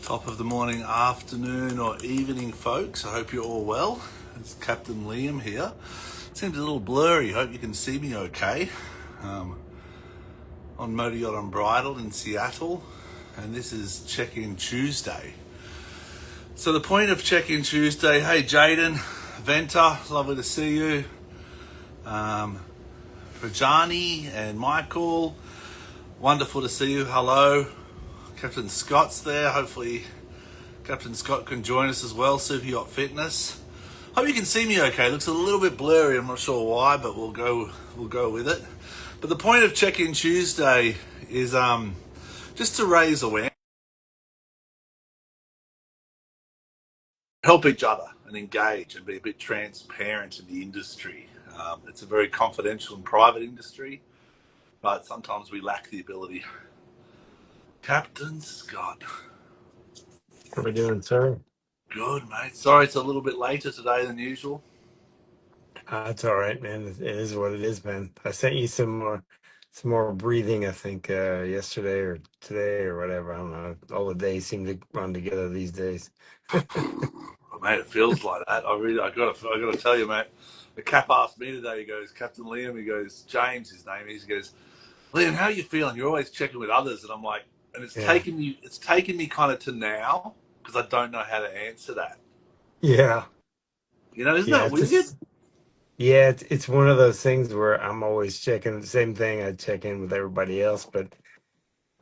Top of the morning, afternoon, or evening, folks. I hope you're all well. It's Captain Liam here. Seems a little blurry. Hope you can see me okay. On Motor Yacht Unbridled in Seattle, and this is Check-In Tuesday. So the point of Check-In Tuesday, hey Jaden, Venta, lovely to see you. Rajani and Michael, wonderful to see you. Hello. Captain Scott's there. Hopefully Captain Scott can join us as well. Super Yacht Fitness. Hope you can see me okay. It looks a little bit blurry. I'm not sure why, but we'll go with it. But the point of Check-In Tuesday is just to raise awareness, help each other and engage and be a bit transparent in the industry. It's a very confidential and private industry, but sometimes we lack the ability. Captain Scott. What are we doing, sir? Good, mate. Sorry it's a little bit later today than usual. It's all right, man. It is what it is, man. I sent you some more breathing, I think, yesterday or today or whatever. I don't know. All the days seem to run together these days. Mate, it feels like that. I gotta tell you, mate. The Cap asked me today. He goes, Captain Liam. He goes, James, his name is. He goes, Liam, how are you feeling? You're always checking with others, and I'm like, and it's Yeah. taken me kind of to now because I don't know how to answer that. Yeah. You know, isn't Yeah. that weird? It's one of those things where I'm always checking the same thing. I check in with everybody else, but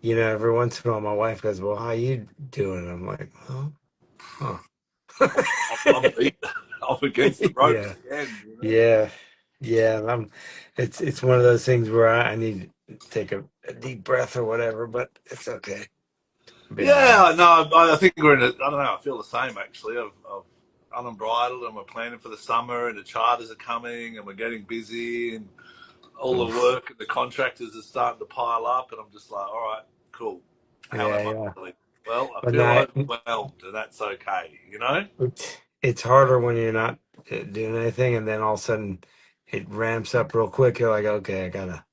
every once in a while my wife goes, "Well, how you doing?" I'm like, "Oh, huh." I'm beat. I'm against the ropes Yeah. again. You know? Yeah, yeah. It's one of those things where I need to take a deep breath or whatever, but it's okay. Been there. Yeah, no, I think we're in a. I don't know. I feel the same actually. I've unbridled, and we're planning for the summer, and the charters are coming, and we're getting busy, and all the Oof. work and the contractors are starting to pile up, and I'm just like, all right, cool. How Yeah, am I yeah. feeling? Well, I But feel now overwhelmed, and that's okay. You know? it's harder when you're not doing anything, and then all of a sudden it ramps up real quick. You're like, okay, I gotta.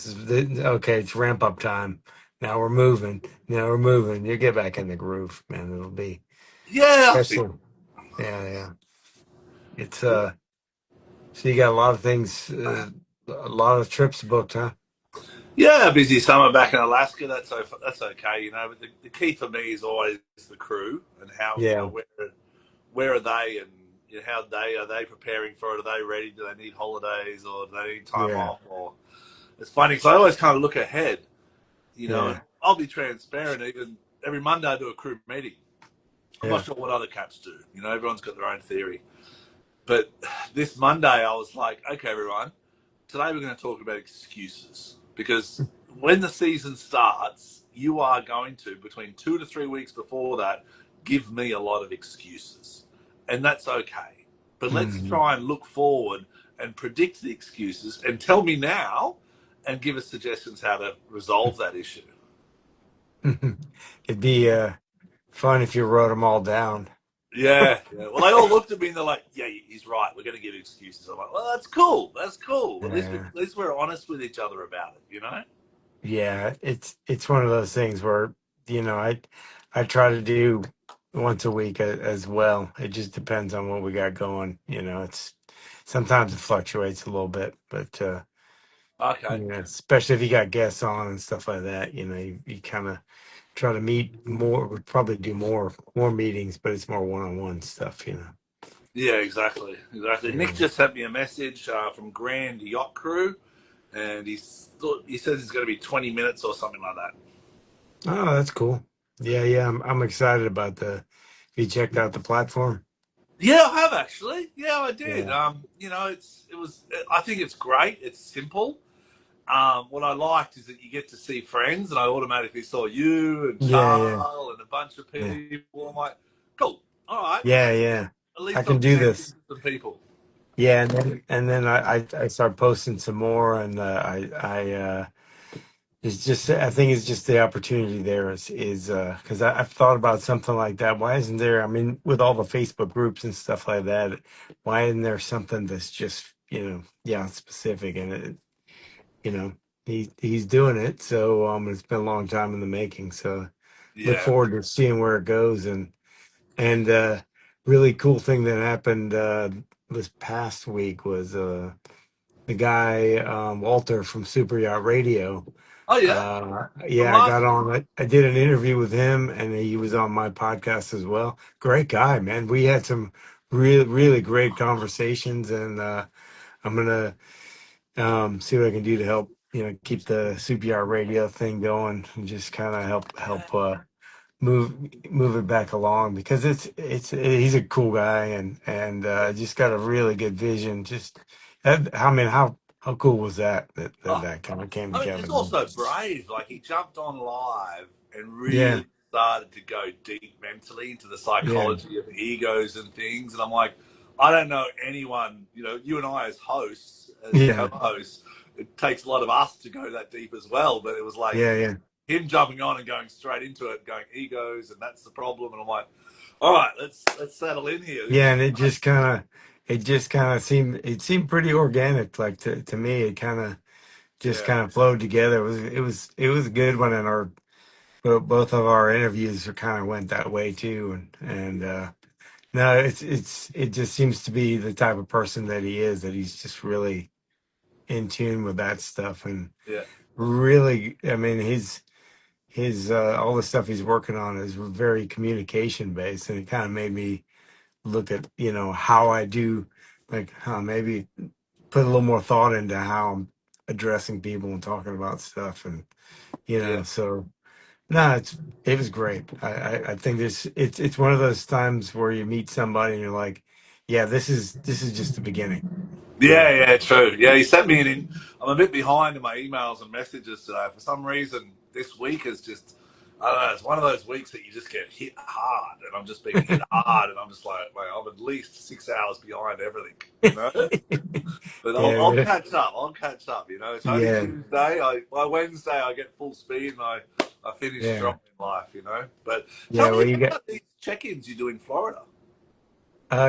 Okay. It's ramp up time. Now we're moving. Now we're moving. You get back in the groove, man. It'll be Yeah, I think. especially. Yeah, yeah. It's So you got a lot of things, a lot of trips booked, huh? Yeah, busy summer back in Alaska. That's okay. You know, but the key for me is always the crew and how Yeah, where are they and how are they preparing for it? Are they ready? Do they need holidays or do they need time yeah, off? Or it's funny because I always kind of look ahead, and yeah, I'll be transparent. Even every Monday I do a crew meeting. I'm not yeah. sure what other caps do. Everyone's got their own theory. But this Monday I was like, okay, everyone, today we're going to talk about excuses because when the season starts, you are going to, between 2 to 3 weeks before that, give me a lot of excuses. And that's okay. But let's Hmm. try and look forward and predict the excuses and tell me now and give us suggestions how to resolve that issue. It'd be fun if you wrote them all down. Yeah, yeah. Well, they all looked at me and they're like, "Yeah, he's right. We're going to give excuses." I'm like, "Well, that's cool. That's cool. Yeah, At least we're honest with each other about it." yeah. It's one of those things where I try to do once a week as well. It just depends on what we got going. It's sometimes it fluctuates a little bit, but Okay. especially if you got guests on and stuff like that. You kind of try to meet more. Would probably do more meetings, but it's more one-on-one stuff. Yeah, exactly, exactly. Nick Yeah. just sent me a message from Grand Yacht Crew, and he says it's going to be 20 minutes or something like that. Oh, that's cool. Yeah, yeah. I'm excited about the. Have you checked out the platform? Yeah, I have actually. Yeah, I did. Yeah. It was. I think it's great. It's simple. What I liked is that you get to see friends, and I automatically saw you and Yeah, yeah, Charles and a bunch of yeah, people. I'm like, cool. All right. yeah, yeah. At I least I'm can do connecting this. with some people. Yeah, and then I start posting some more, and I it's just I think it's just the opportunity there is because I've thought about something like that. Why isn't there? I mean, with all the Facebook groups and stuff like that, why isn't there something that's just yeah, specific and you know he's doing it, so it's been a long time in the making. So look Yeah. forward to seeing where it goes. And really cool thing that happened this past week was the guy Walter from Super Yacht Radio. Oh yeah, from Yeah, I got last year. on. I did an interview with him, and he was on my podcast as well. Great guy, man. We had some really great conversations, and I'm gonna see what I can do to help keep the Super Yacht Radio thing going, and just kind of help move move it back along because he's a cool guy and just got a really good vision. Just I mean, how cool was Oh, that kind of came I mean, together? it's also brave. Like he jumped on live and Yeah, really started to go deep mentally into the yeah, psychology of egos and things. And I'm like, I don't know anyone. You know, you and I as hosts, as yeah, co-hosts, it takes a lot of us to go that deep as well. But it was like yeah. him jumping on and going straight into it, going egos, and that's the problem. And I'm like, all right, let's settle in here. This Yeah, is and great. it just kind of seemed pretty organic. Like to me, it kind of just Yeah, kind of flowed together. It was a good one, and both of our interviews kind of went that way too. And no, it just seems to be the type of person that he is. That he's just really in tune with that stuff, and yeah, really, I mean, his all the stuff he's working on is very communication based, and it kind of made me look at how I do, like, maybe put a little more thought into how I'm addressing people and talking about stuff, and yeah. so no, it was great. I think it's one of those times where you meet somebody and you're like, yeah, this is just the beginning, you Yeah, know. yeah, true. Yeah, he sent me an in. I'm a bit behind in my emails and messages today. For some reason, this week is just, I don't know, it's one of those weeks that you just get hit hard. And I'm just being hit hard. And I'm just like, mate, I'm at least 6 hours behind everything, you know? But I'll Yeah, catch up. I'll catch up, you know? It's only yeah, Tuesday. By Wednesday, I get full speed and I finish strong yeah, in life, you know? But tell yeah. me Well, you got about these check ins you do in Florida.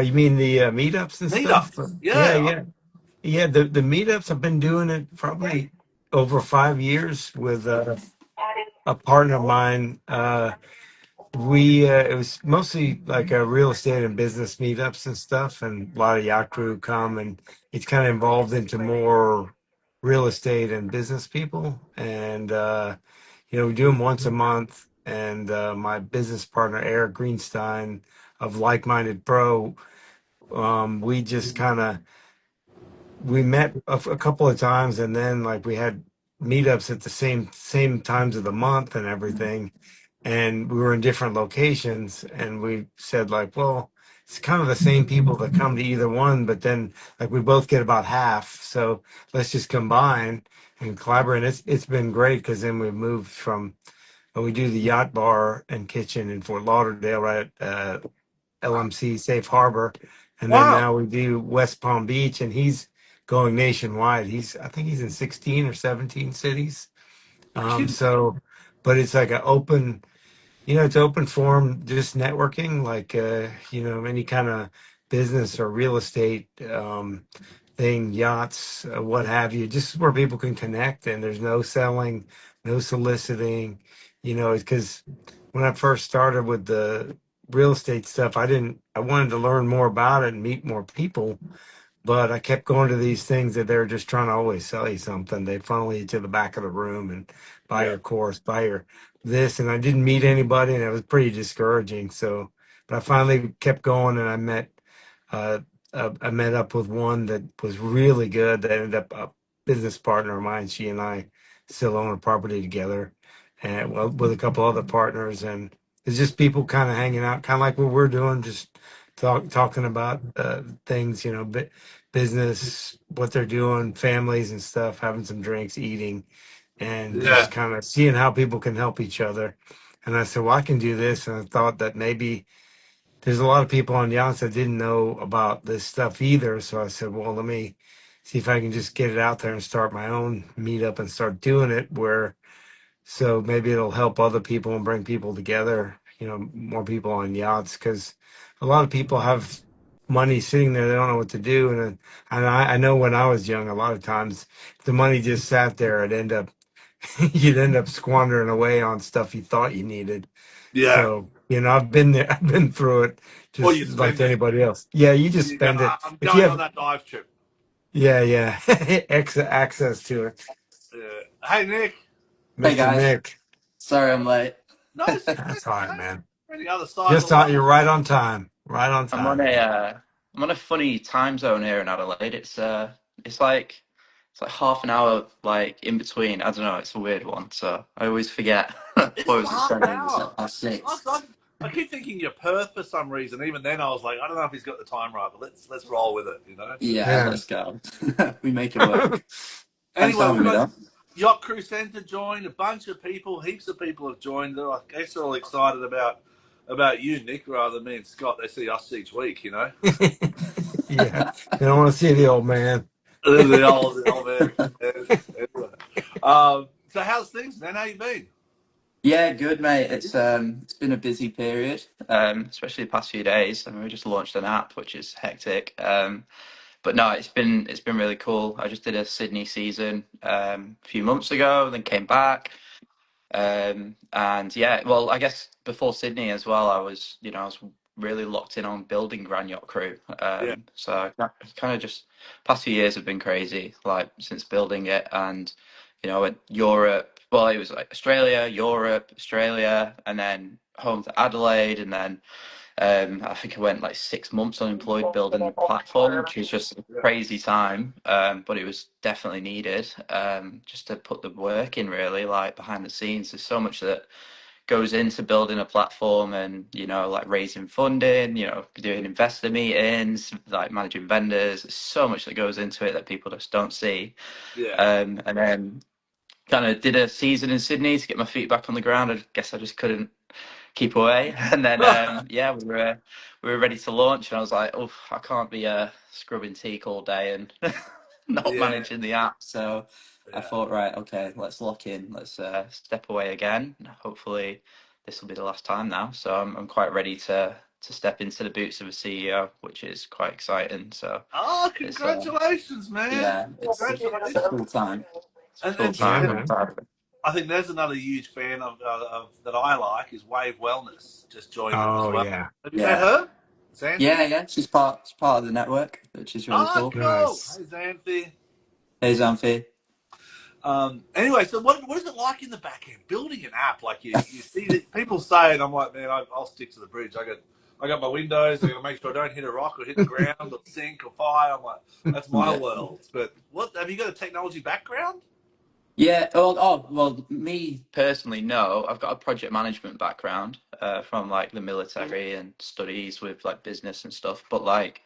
you mean the meetups and stuff? Meetups. Yeah, Yeah. yeah, yeah. The meetups, I've been doing it probably over 5 years with a partner of mine. We it was mostly like real estate and business meetups and stuff, and a lot of yacht crew come, and it's kind of involved into more real estate and business people, and we do them once a month. And my business partner Eric Greenstein of Like Minded Pro, we just kind of we met a couple of times, and then like we had meetups at the same times of the month and everything, and we were in different locations, and we said like, well, it's kind of the same people that come to either one, but then like we both get about half, so let's just combine and collaborate. It's been great because then we moved from we do the yacht bar and kitchen in Fort Lauderdale, right at LMC Safe Harbor, and then Wow. now we do West Palm Beach, and he's going nationwide. I think he's in 16 or 17 cities. You're kidding. So, but it's like an open, it's open forum, just networking, like any kind of business or real estate thing, yachts, what have you, just where people can connect, and there's no selling, no soliciting, because when I first started with the real estate stuff, I wanted to learn more about it and meet more people, but I kept going to these things that they're just trying to always sell you something. They funnel you to the back of the room and buy Yeah. your course, buy your this, and I didn't meet anybody, and it was pretty discouraging. So, but I finally kept going, and uh, I met up with one that was really good. That ended up a business partner of mine. She and I still own a property together, and well, with a couple other partners, and it's just people kind of hanging out, kind of like what we're doing, just talking about things, business, what they're doing, families and stuff, having some drinks, eating, and Yeah. just kind of seeing how people can help each other. And I said, well, I can do this. And I thought that maybe there's a lot of people on yachts that didn't know about this stuff either. So I said, well, let me see if I can just get it out there and start my own meetup and start doing it so maybe it'll help other people and bring people together, more people on yachts, because a lot of people have money sitting there, they don't know what to do. And I know when I was young, a lot of times if the money just sat there, you'd end up squandering away on stuff you thought you needed. Yeah. So, I've been there, I've been through it Or just you like spend it. anybody else. Yeah, you just You go, spend it. I'm If you going on have, that dive trip. yeah, yeah, access to it. Yeah. Hey, Nick. Hey Mr. guys, Nick. sorry I'm late. Nice. That's all right, man. We're on the other side of the Just on, world. you're right on time. Right on I'm on time. a funny time zone here in Adelaide. It's like half an hour like in between. I don't know. It's a weird one, so I always forget. Is What it was it half an saying? It's hour? like past I, six. I, I keep thinking you're Perth for some reason. Even then, I was like, I don't know if he's got the time right, but let's roll with it, you know. Yeah, Yeah. let's go. We make it work. Thanks for Anyway, we've having me got though. Yacht Crew Centre joined. A bunch of people, heaps of people have joined. I guess they're all excited about you, Nick, rather than me and Scott. They see us each week, you know. Yeah. They don't want to see the old man. The old man. Anyway. So how's things, man? How you been? Yeah, good mate. It's been a busy period, especially the past few days. I mean, we just launched an app, which is hectic. But no, it's been really cool. I just did a Sydney season a few months ago, then came back. And yeah, well, I guess before Sydney as well, I was really locked in on building Grand Yacht Crew. Yeah, So kind of just past few years have been crazy, like since building it, and went Europe. Well, it was like Australia, Europe, Australia, and then home to Adelaide, and then I think I went like 6 months unemployed building the platform, which was just a yeah, crazy time. But it was definitely needed, just to put the work in really, like behind the scenes. There's so much that goes into building a platform and, like raising funding, doing investor meetings, like managing vendors. There's so much that goes into it that people just don't see. yeah. And then kind of did a season in Sydney to get my feet back on the ground. I guess I just couldn't keep away. And then yeah, we were ready to launch, and I was like, oh, I can't be scrubbing teak all day and not Yeah, managing the app. So I yeah. thought, right, okay, let's lock in. Let's step away again. Hopefully, this will be the last time now. So I'm quite ready to step into the boots of a CEO, which is quite exciting. So Oh, it's congratulations, man! yeah, it's a Congratulations. cool time. It's a And cool and, Yeah, time. and I'm man. proud of it. I think there's another huge fan of that I like is Wave Wellness. Just joined it as Oh, well. yeah. Have you met Yeah. her, Yeah, Xanthi? yeah, she's part of the network, which is really Oh, cool. cool. Nice. Hey, Xanthi. Hey, Zanfi. Anyway, so what is it like in the back end building an app? Like you see that people say it, I'm like, man, I'll stick to the bridge. I got my windows. I got to make sure I don't hit a rock or hit the ground or sink or fire. I'm like, that's my Yeah. world. But what have you got a technology background? Yeah. Well, me personally, no. I've got a project management background from like the military and studies with like business and stuff. But like,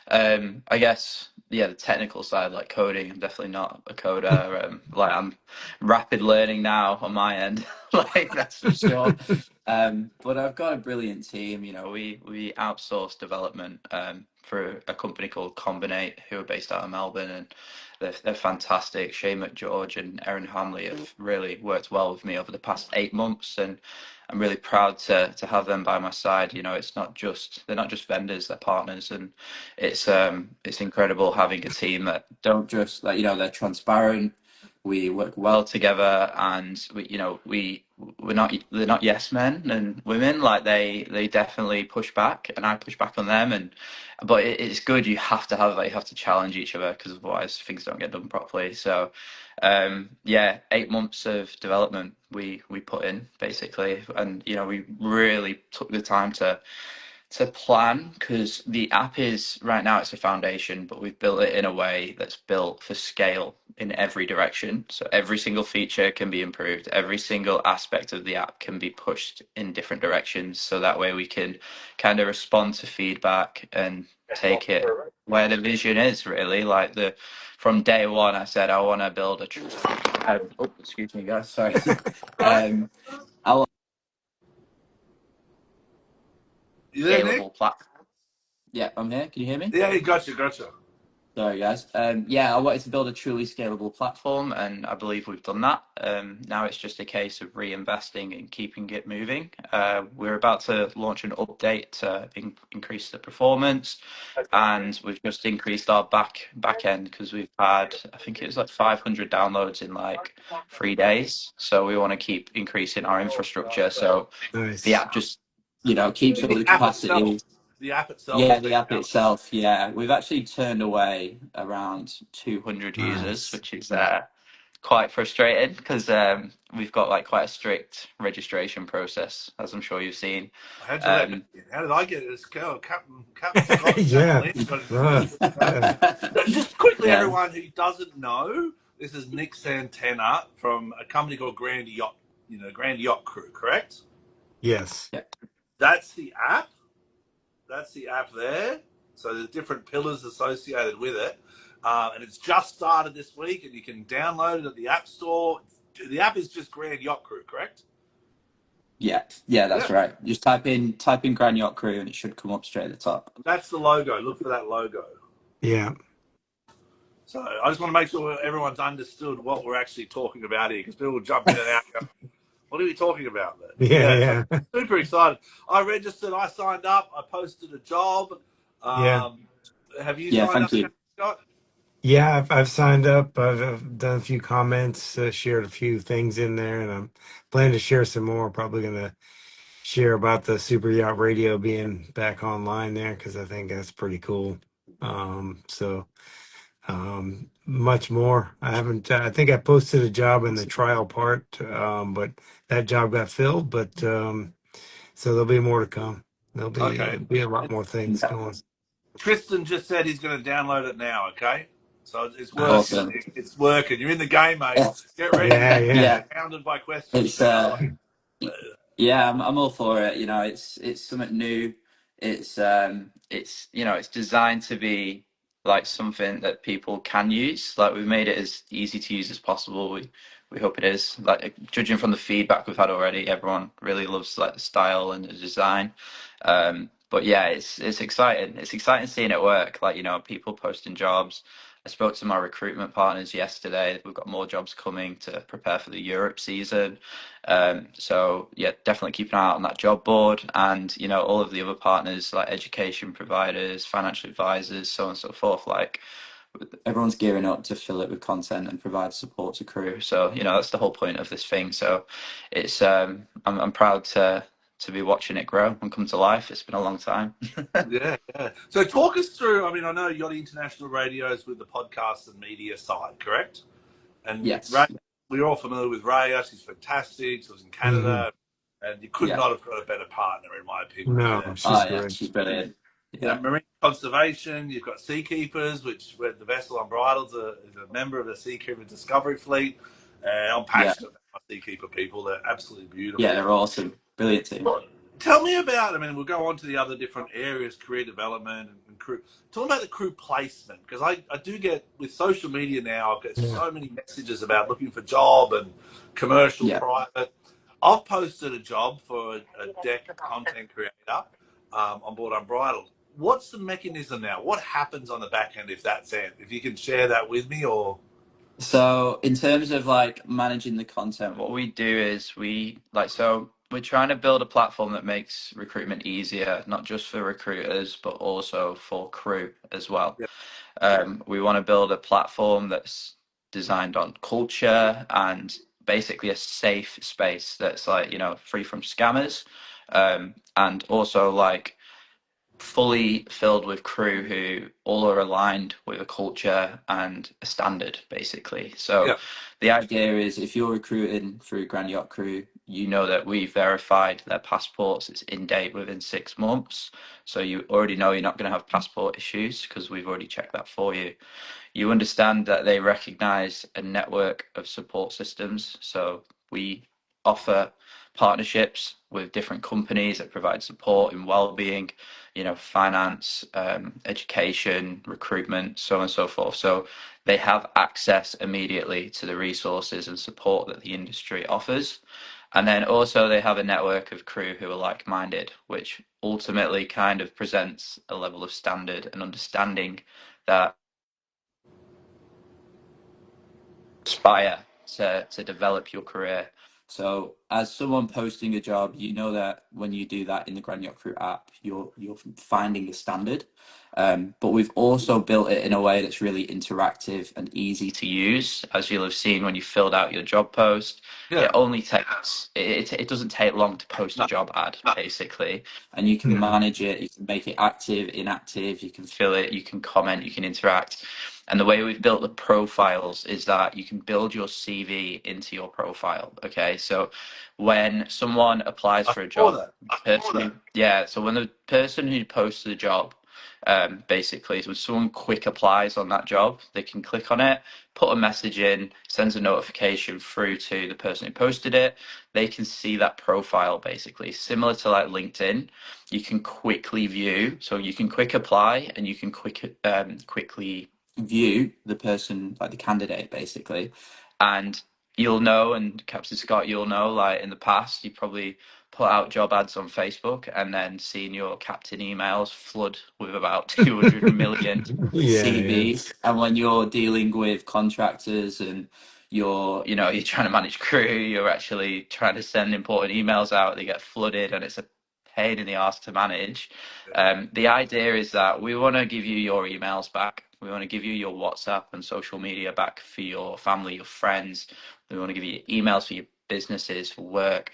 I guess yeah, the technical side, like coding, I'm definitely not a coder. Like I'm rapid learning now on my end, like that's for sure. But I've got a brilliant team. We outsource development for a company called Combinate, who are based out of Melbourne, and they're fantastic. Shay McGeorge and Erin Hamley have really worked well with me over the past 8 months, and I'm really proud to have them by my side. They're not just vendors, they're partners, and it's incredible having a team that don't just like they're transparent. We work well together, and we're not they're not yes men and women. Like they definitely push back, and I push back on them. But it's good. You have to challenge each other because otherwise things don't get done properly. So yeah, 8 months of development we put in basically, and we really took the time to plan because the app is right now it's a foundation, but we've built it in a way that's built for scale in every direction. So every single feature can be improved, every single aspect of the app can be pushed in different directions. So that way we can kind of respond to feedback and take it where the vision is really. Like the from day one, I said I want to build oh, excuse me, guys, sorry. Right? um, I want You a there, Nick? scalable platform. Yeah, I'm here. Can you hear me? Yeah, gotcha. Sorry, guys. Yeah, I wanted to build a truly scalable platform, and I believe we've done that. Now it's just a case of reinvesting and keeping it moving. We're about to launch an update to increase the performance, and we've just increased our back end because we've had, I think it was like 500 downloads in like 3 days. So we want to keep increasing our infrastructure. So the Nice. app just, keeps up with The the app itself. capacity. The app itself has Yeah, been the app down. itself. Yeah, we've actually turned away around 200 users, Nice. which is quite frustrating because we've got like quite a strict registration process, as I'm sure you've seen. How'd you let me Um, in? How did I get this girl? Captain Scott Yeah. channel in. Got Uh, it. yeah. Just quickly, yeah, everyone who doesn't know, this is Nick Santana from a company called Grand Yacht, Grand Yacht Crew, correct? Yes. yeah, That's the app. That's the app there. So there's different pillars associated with it. And it's just started this week, and you can download it at the App Store. The app is just Grand Yacht Crew, correct? yeah. Yeah. That's right. Just type in Grand Yacht Crew, and it should come up straight at the top. That's the logo. Look for that logo. Yeah. So I just want to make sure everyone's understood what we're actually talking about here, because people will jump in and out. And go, what are we talking about? But yeah, so Yeah. Yeah. super excited. I registered. I signed up. I posted a job. Yeah. Have you Yeah, signed thank up, you. Scott? Yeah, I've signed up. I've done a few comments, shared a few things in there, and I'm planning to share some more. Probably gonna share about the Super Yacht Radio being back online there because I think that's pretty cool. So much more. I haven't. I think I posted a job in the trial part, but that job got filled. But so there'll be more to come. Okay. There'll be a lot And more things Yeah, going. Tristan just said he's going to download it now. Okay. So it's working. Nice. awesome. It's working. You're in the game, mate. Get ready to Yeah, get yeah, Yeah, hounded by questions it's now. Like, yeah, I'm all for it. It's something new. It's designed to be like something that people can use. Like we've made it as easy to use as possible. We hope it is. Like judging from the feedback we've had already, everyone really loves like the style and the design. But yeah, it's exciting. It's exciting seeing it work. Like people posting jobs. I spoke to my recruitment partners yesterday. We've got more jobs coming to prepare for the Europe season. So yeah, definitely keep an eye out on that job board and all of the other partners like education providers, financial advisors, so on and so forth. Like everyone's gearing up to fill it with content and provide support to crew. So that's the whole point of this thing. So it's I'm proud to be watching it grow and come to life. It's been a long time. yeah, yeah. So talk us through. I mean, I know you got international radios with the podcast and media side, correct? And Ray, Yes. we're all familiar with Raya. She's fantastic. She was in hmm Canada, and you could Yeah. not have got a better partner, in my opinion, for No, them. she's Oh yeah, great. she's brilliant. Yeah. Marine conservation. You've got seakeepers, which where the vessel Unbridled is a member of the Seakeeper Discovery Fleet. And I'm Yeah. passionate about my seakeeper people. They're absolutely Yeah, beautiful. they're awesome. Brilliant team. Tell me about, I mean, we'll go on to the other different areas, career development and crew. Talk about the crew placement, because I do get, with social media now, I've got Yeah. so many messages about looking for job and commercial, Yeah. private. I've posted a job for a deck content creator on board Unbridled. What's the mechanism now? What happens on the back end if that's it? If you can share that with me, or So in terms of like managing the content, what we do is we're trying to build a platform that makes recruitment easier, not just for recruiters, but also for crew as well. yeah, We want to build a platform that's designed on culture and basically a safe space that's like, free from scammers. And also like fully filled with crew who all are aligned with a culture and a standard, basically. So yeah, the idea is if you're recruiting through Grand Yacht Crew, you know that we've verified their passports, it's in date within 6 months. So you already know you're not going to have passport issues because we've already checked that for you. You understand that they recognize a network of support systems. So we offer partnerships with different companies that provide support in well-being, finance, education, recruitment, so on and so forth. So they have access immediately to the resources and support that the industry offers. And then also they have a network of crew who are like-minded, which ultimately kind of presents a level of standard and understanding that aspire to develop your career. So as someone posting a job, you know that when you do that in the Grand Yacht Crew app, you're finding the standard. But we've also built it in a way that's really interactive and easy to use. As you'll have seen when you filled out your job post, Yeah. it only takes it doesn't take long to post a No. job ad, basically, and you can No. manage it. You can make it active, inactive. You can fill it. You can comment. You can interact. And the way we've built the profiles is that you can build your CV into your profile. Okay, so when someone applies I for a saw job, that. yeah, so when the person who posts the job, basically, so when someone quick applies on that job, they can click on it, put a message in, sends a notification through to the person who posted it. They can see that profile, basically, similar to like LinkedIn. You can quickly view, so you can quick apply and you can quickly view the person, like the candidate, basically. And you'll know, and Captain Scott, you'll know, like in the past, you probably put out job ads on Facebook and then seen your captain emails flood with about 200 million Yeah, yeah. CVs. And when you're dealing with contractors and you're trying to manage crew, you're actually trying to send important emails out, they get flooded and it's a pain in the ass to manage. The idea is that we want to give you your emails back. We want to give you your WhatsApp and social media back for your family, your friends. We want to give you emails for your businesses, for work.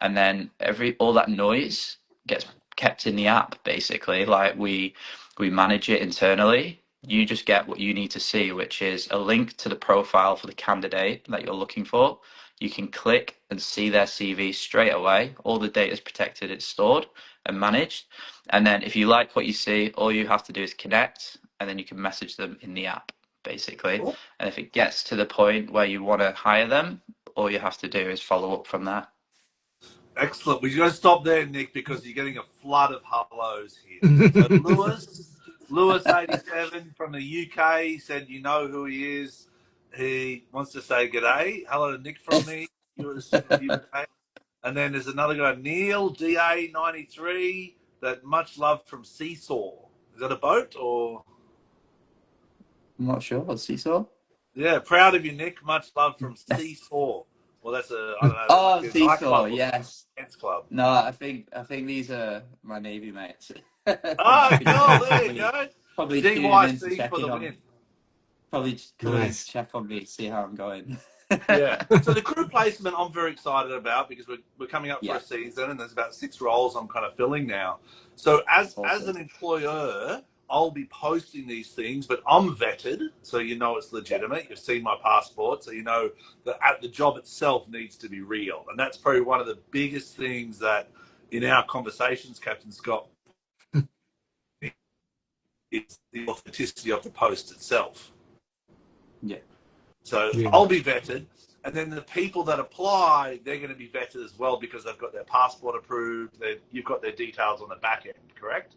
And then all that noise gets kept in the app, basically. Like we manage it internally. You just get what you need to see, which is a link to the profile for the candidate that you're looking for. You can click and see their CV straight away. All the data is protected, it's stored and managed. And then if you like what you see, all you have to do is connect, and then you can message them in the app, basically. Cool. And if it gets to the point where you want to hire them, all you have to do is follow up from there. Excellent. We're going to stop there, Nick, because you're getting a flood of hellos here. So Lewis 87 from the UK said, you know who he is. He wants to say g'day. Hello to Nick from me, US from the UK. And then there's another guy, Neil DA 93, that much love from Seesaw. Is that a boat or? I'm not sure. What's Seesaw? Yeah, proud of you, Nick. Much love from Seesaw. Well, that's I don't know, that must Oh, be a Seesaw, nightclub or yes. dance club. No, I think these are my Navy mates from Oh, back in the cool. day. There you go. Probably tuning in to GYC check for in the on, win. probably coming in to Nice. check on me, see how I'm going. Yeah. So the crew placement I'm very excited about because we're coming up for Yeah, a season and there's about 6 roles I'm kind of filling now. So as awesome. an employer, I'll be posting these things, but I'm vetted, so you know it's legitimate. You've seen my passport, so you know that the job itself needs to be real. And that's probably one of the biggest things that in our conversations, Captain Scott, is the authenticity of the post itself. Yeah. So Yeah. I'll be vetted. And then the people that apply, they're going to be vetted as well because they've got their passport approved. You've got their details on the back end, correct?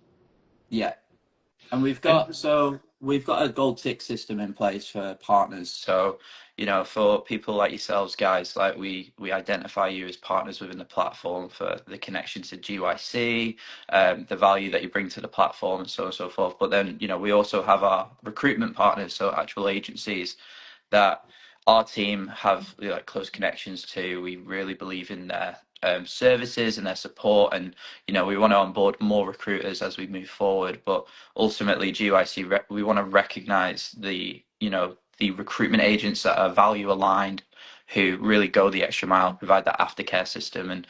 Yeah. And we've got a gold tick system in place for partners. So, for people like yourselves, guys, like we identify you as partners within the platform for the connection to GYC, the value that you bring to the platform, and so on and so forth. But then, we also have our recruitment partners, so actual agencies that our team have like close connections to. We really believe in their services and their support, and we want to onboard more recruiters as we move forward. But ultimately, GYC we want to recognise the recruitment agents that are value aligned, who really go the extra mile, provide that aftercare system. And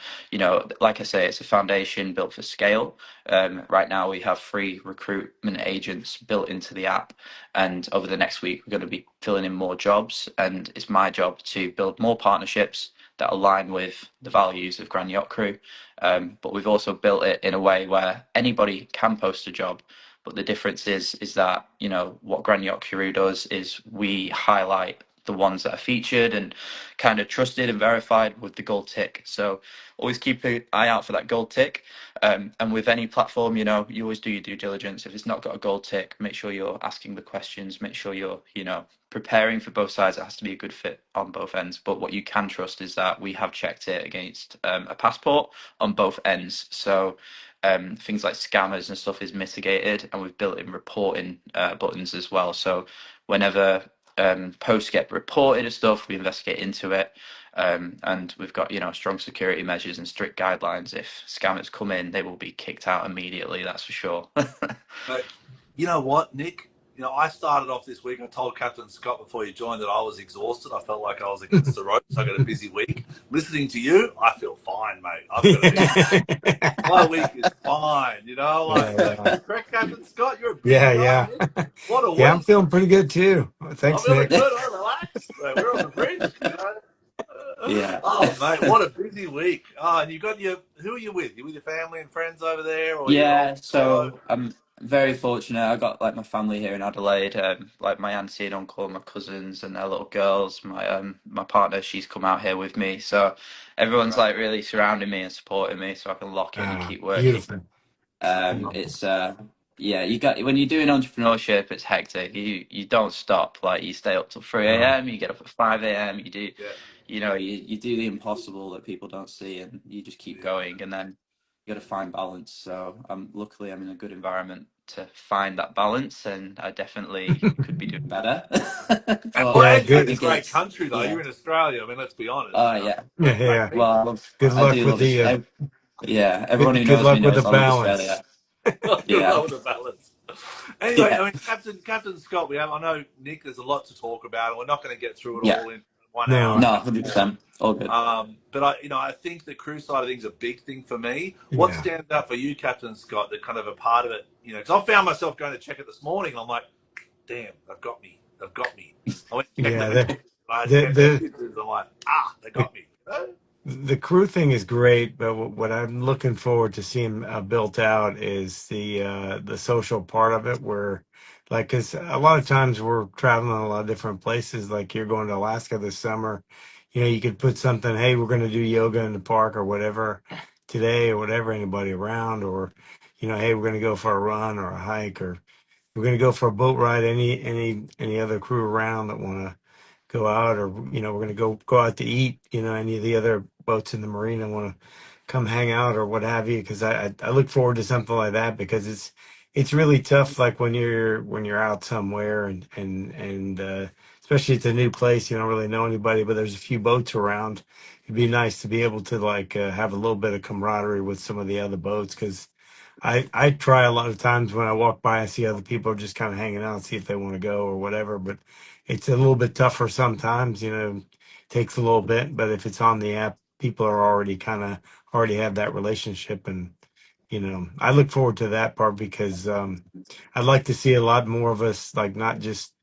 like I say, it's a foundation built for scale. Right now we have 3 recruitment agents built into the app, and over the next week we're going to be filling in more jobs, and it's my job to build more partnerships that align with the values of Grand Yacht Crew. But we've also built it in a way where anybody can post a job. But the difference is that, what Grand Yacht Crew does is we highlight the ones that are featured and kind of trusted and verified with the gold tick. So always keep an eye out for that gold tick. And with any platform, you always do your due diligence. If it's not got a gold tick, make sure you're asking the questions, make sure you're, preparing for both sides. It has to be a good fit on both ends. But what you can trust is that we have checked it against a passport on both ends. So things like scammers and stuff is mitigated, and we've built in reporting buttons as well. So whenever posts get reported and stuff, we investigate into it. And we've got, strong security measures and strict guidelines. If scammers come in, they will be kicked out immediately, that's for sure. But you know what, Nick? I started off this week. I told Captain Scott before you joined that I was exhausted. I felt like I was against the ropes. I got a busy week. Listening to you, I feel fine, mate. I've got my week is fine. Correct, Captain Scott. You're a busy guy, Nick. What a week. I'm feeling pretty good too. Thanks, I'm Nick. feeling good. I relaxed. We're on the bridge. Yeah. Oh, mate, what a busy week. Oh, and who are you with? You with your family and friends over there? Or Yeah, so I'm very fortunate. I got like my family here in Adelaide, like my auntie and uncle, my cousins and their little girls. My partner, she's come out here with me, so everyone's like really surrounding me and supporting me, so I can lock in and keep working. Beautiful. It's yeah, when you're doing entrepreneurship, it's hectic. You don't stop. Like you stay up till 3 a.m. You get up at 5 a.m. You do, you do the impossible that people don't see, and you just keep going, and then you got to find balance. So luckily I'm in a good environment to find that balance, and I definitely could be doing better. And you're in a great country though. You're in Australia. I mean, let's be honest. Oh yeah. Yeah. Well, good luck with the. Yeah, everyone who knows me knows I love Australia. Good luck with the balance. Anyway, I mean, Captain Scott, I know, Nick, there's a lot to talk about, and we're not going to get through it all in 1 hour. No, 100%. All good. But I think the crew side of things is a big thing for me. What stands out for you, Captain Scott, that kind of a part of it, because I found myself going to check it this morning, and I'm like, damn, they've got me. I went to check I'm like, they got me. The crew thing is great, but what I'm looking forward to seeing built out is the social part of it, where, like, because a lot of times we're traveling a lot of different places. Like you're going to Alaska this summer, you could put something, hey, we're going to do yoga in the park or whatever today, or whatever, anybody around, or hey, we're going to go for a run or a hike, or we're going to go for a boat ride. Any other crew around that want to go out, or we're going to go out to eat, any of the other boats in the marina want to come hang out or what have you, because I look forward to something like that, because it's really tough, like when you're out somewhere, and especially it's a new place, you don't really know anybody, but there's a few boats around. It'd be nice to be able to like have a little bit of camaraderie with some of the other boats, because I try a lot of times when I walk by, I see other people just kind of hanging out, see if they want to go or whatever. But it's a little bit tougher sometimes, takes a little bit. But if it's on the app, people are already have that relationship. And, I look forward to that part, because I'd like to see a lot more of us, like not just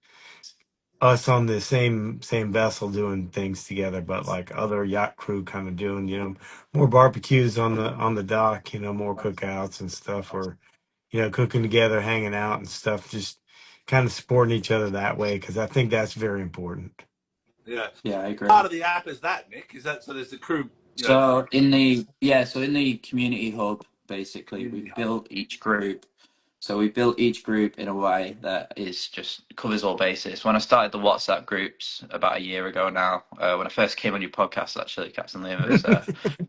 us on the same vessel doing things together, but like other yacht crew kind of doing, more barbecues on the dock, more cookouts and stuff, or cooking together, hanging out and stuff, just kind of supporting each other that way, because I think that's very important. Yeah, I agree. Part of the app is that, Nick. Is that so? There's the crew. So in the community hub, basically, we've built each group. So we built each group in a way that is just covers all bases. When I started the WhatsApp groups about a year ago now, when I first came on your podcast, actually, Captain Liam, it was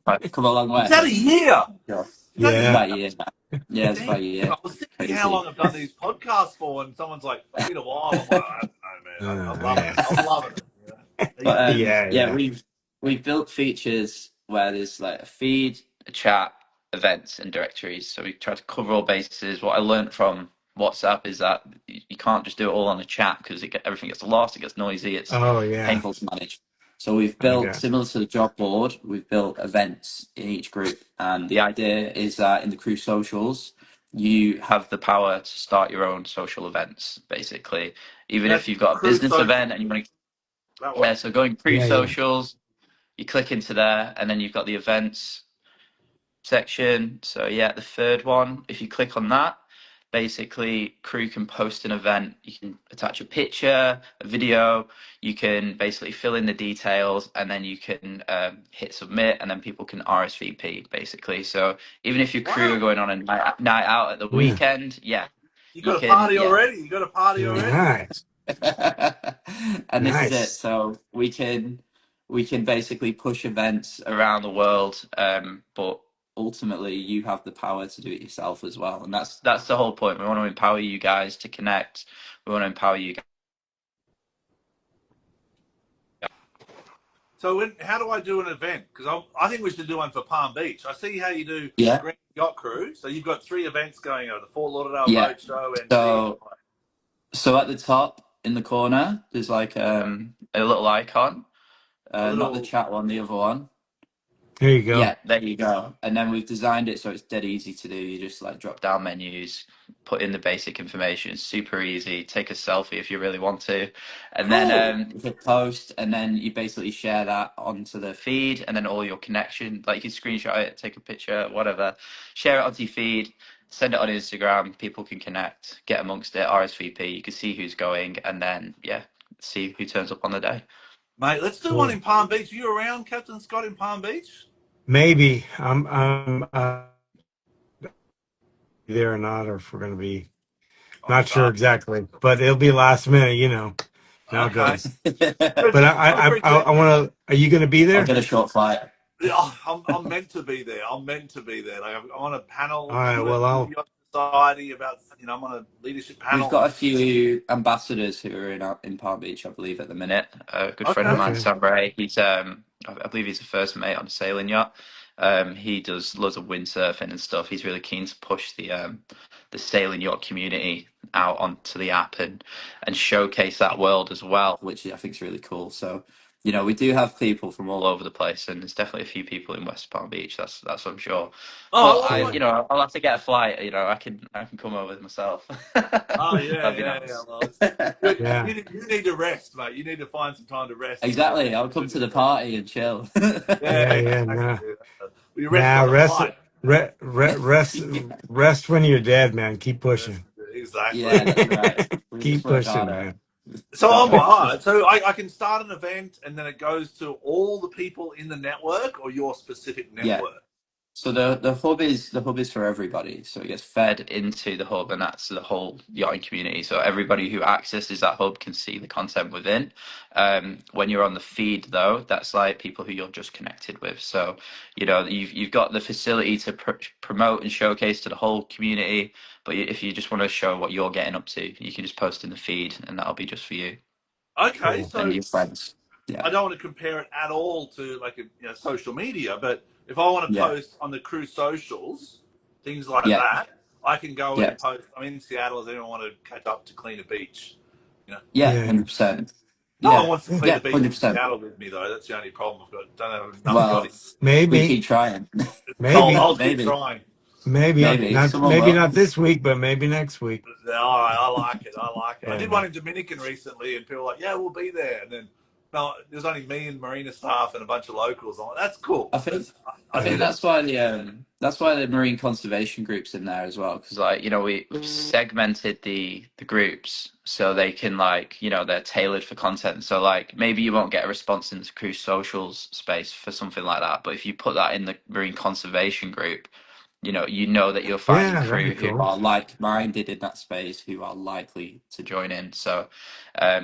I've come a long way. Is that a year? Yeah, it's about a year now. Yeah, it's about a year. I was thinking how long I've done these podcasts for, and someone's like, it's been a while. I'm like, I don't know, man. I'm loving it. But we've built features where there's like a feed, a chat, events, and directories. So we try to cover all bases. What I learned from WhatsApp is that you can't just do it all on a chat, because everything gets lost, it gets noisy, it's painful to manage. So we've built, similar to the job board, we've built events in each group. And the idea is that in the crew socials, you have the power to start your own social events, basically. Even if you've got a business event and you want to... so going crew socials, you click into there, and then you've got the events section. So the third one, if you click on that, basically crew can post an event. You can attach a picture, a video, you can basically fill in the details, and then you can hit submit, and then people can RSVP, basically. So even if your crew are going on a night out at the weekend, you got a party already. You got a party already. Nice. And this is it. So we can basically push events around the world, but ultimately you have the power to do it yourself as well, and that's the whole point. We want to empower you guys to connect. We want to empower you So how do I do an event? Because I think we should do one for Palm Beach. I see how you do Yeah, Grand Yacht Crew. So you've got 3 events going on: the Fort Lauderdale yeah. Boat Show, NZ. So so at the top in the corner, there's like Yeah, a little icon. a Not the little. chat one, the other one. There you go. Yeah, there you go. And then we've designed it so it's dead easy to do. You just like drop down menus, put in the basic information. It's super easy. Take a selfie if you really want to, and then Cool. you hit post, and then you basically share that onto the feed, and then all your connection, like you can screenshot it, take a picture, whatever, share it onto your feed, send it on Instagram. People can connect, get amongst it, RSVP. You can see who's going, and then yeah, see who turns up on the day. Mate, let's do one Cool. in Palm Beach. Are you around, Captain Scott, in Palm Beach? Maybe I'm there or not, or if we're gonna be Oh, not sure fuck. exactly, but it'll be last minute, how it Okay. goes. Good. But I appreciate. I want to. Are you gonna be I'll there? get a short flight. Yeah, I'm meant to be there. I'm meant to be there. Like I'm on a All panel right. for Well, the Yacht Society about. I'm on a leadership We've panel. got a few ambassadors who are in Palm Beach, I believe, at the minute. A good friend of Okay. mine, okay. Sam Ray. He's I believe he's the first mate on a sailing yacht. He does loads of windsurfing and stuff. He's really keen to push the sailing yacht community out onto the app and showcase that world as well, which I think is really cool. So, we do have people from all over the place, and there's definitely a few people in West Palm Beach. That's I'm sure. But Oh well, I, Cool. I'll have to get a flight. I can come over myself. oh yeah, That'd be yeah, yeah. nice. Well, you, Yeah. you need to rest, mate. You need to find some time to rest and Exactly. I'll come to the party and chill. yeah, Yeah. Yeah. exactly. Nah. Well, you rest Nah. on the Rest. flight. Yeah, Rest when you're dead, man. Keep Yes, pushing. exactly. yeah, that's right. We just Keep work pushing, harder. man. So Start I'm working. so I can start an event and then it goes to all the people in the network or your specific Yeah. network. So the hub is for everybody. So it gets fed into the hub, and that's the whole yachting community. So everybody who accesses that hub can see the content within. When you're on the feed, though, that's like people who you're just connected with. So you've got the facility to promote and showcase to the whole community. But if you just want to show what you're getting up to, you can just post in the feed, and that'll be just for you Okay, Cool. and so your friends. Yeah, I don't want to compare it at all to like social media, but if I want to yeah, post on the crew socials, things like yeah, that, I can go in yeah, and post. I'm in Seattle. Does anyone want to catch up to clean a beach? You know, yeah. Yeah. 100%. no one Yeah, wants to clean yeah, a beach hundred in percent. Seattle with me though. That's the only problem I've got. Don't have enough Well, yachties. we Maybe. keep trying. It's cold. Maybe. I'll keep Maybe, trying. Maybe. maybe Not. someone Maybe will. not this week, but maybe next week. All right, I like it. I like it. I did Yeah. one in Dominican recently, and people were like, "Yeah, we'll be there." And then, no, there's only me and marina staff and a bunch of locals. I'm like, "That's cool. I think I I think did it." that's why the marine conservation groups in there as well, because like we've segmented the groups so they can they're tailored for content. So like maybe you won't get a response in the cruise socials space for something like that, but if you put that in the marine conservation group, you know that you're finding Yeah. That'd be crew who cool. are like-minded in that space, who are likely to join in. So,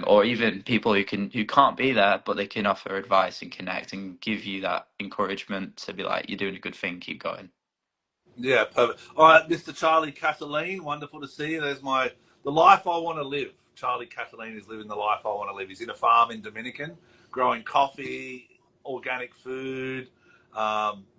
or even people who can't be there, but they can offer advice and connect and give you that encouragement to be like, you're doing a good thing, keep going. Yeah, perfect. All right, Mr. Charlie Cataline, wonderful to see you. There's the life I want to live. Charlie Cataline is living the life I want to live. He's in a farm in Dominican, growing coffee, organic food.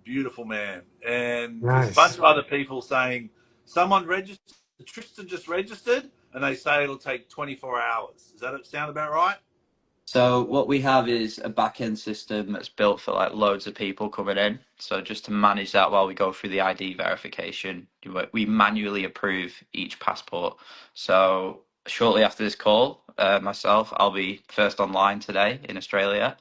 Beautiful man. And there's a bunch Nice. of other people saying someone registered. Tristan just registered, and they say it'll take 24 hours. Does that sound about right? So what we have is a back-end system that's built for like loads of people coming in. So just to manage that while we go through the ID verification, we manually approve each passport. So shortly after this call, myself, I'll be first online today in Australia.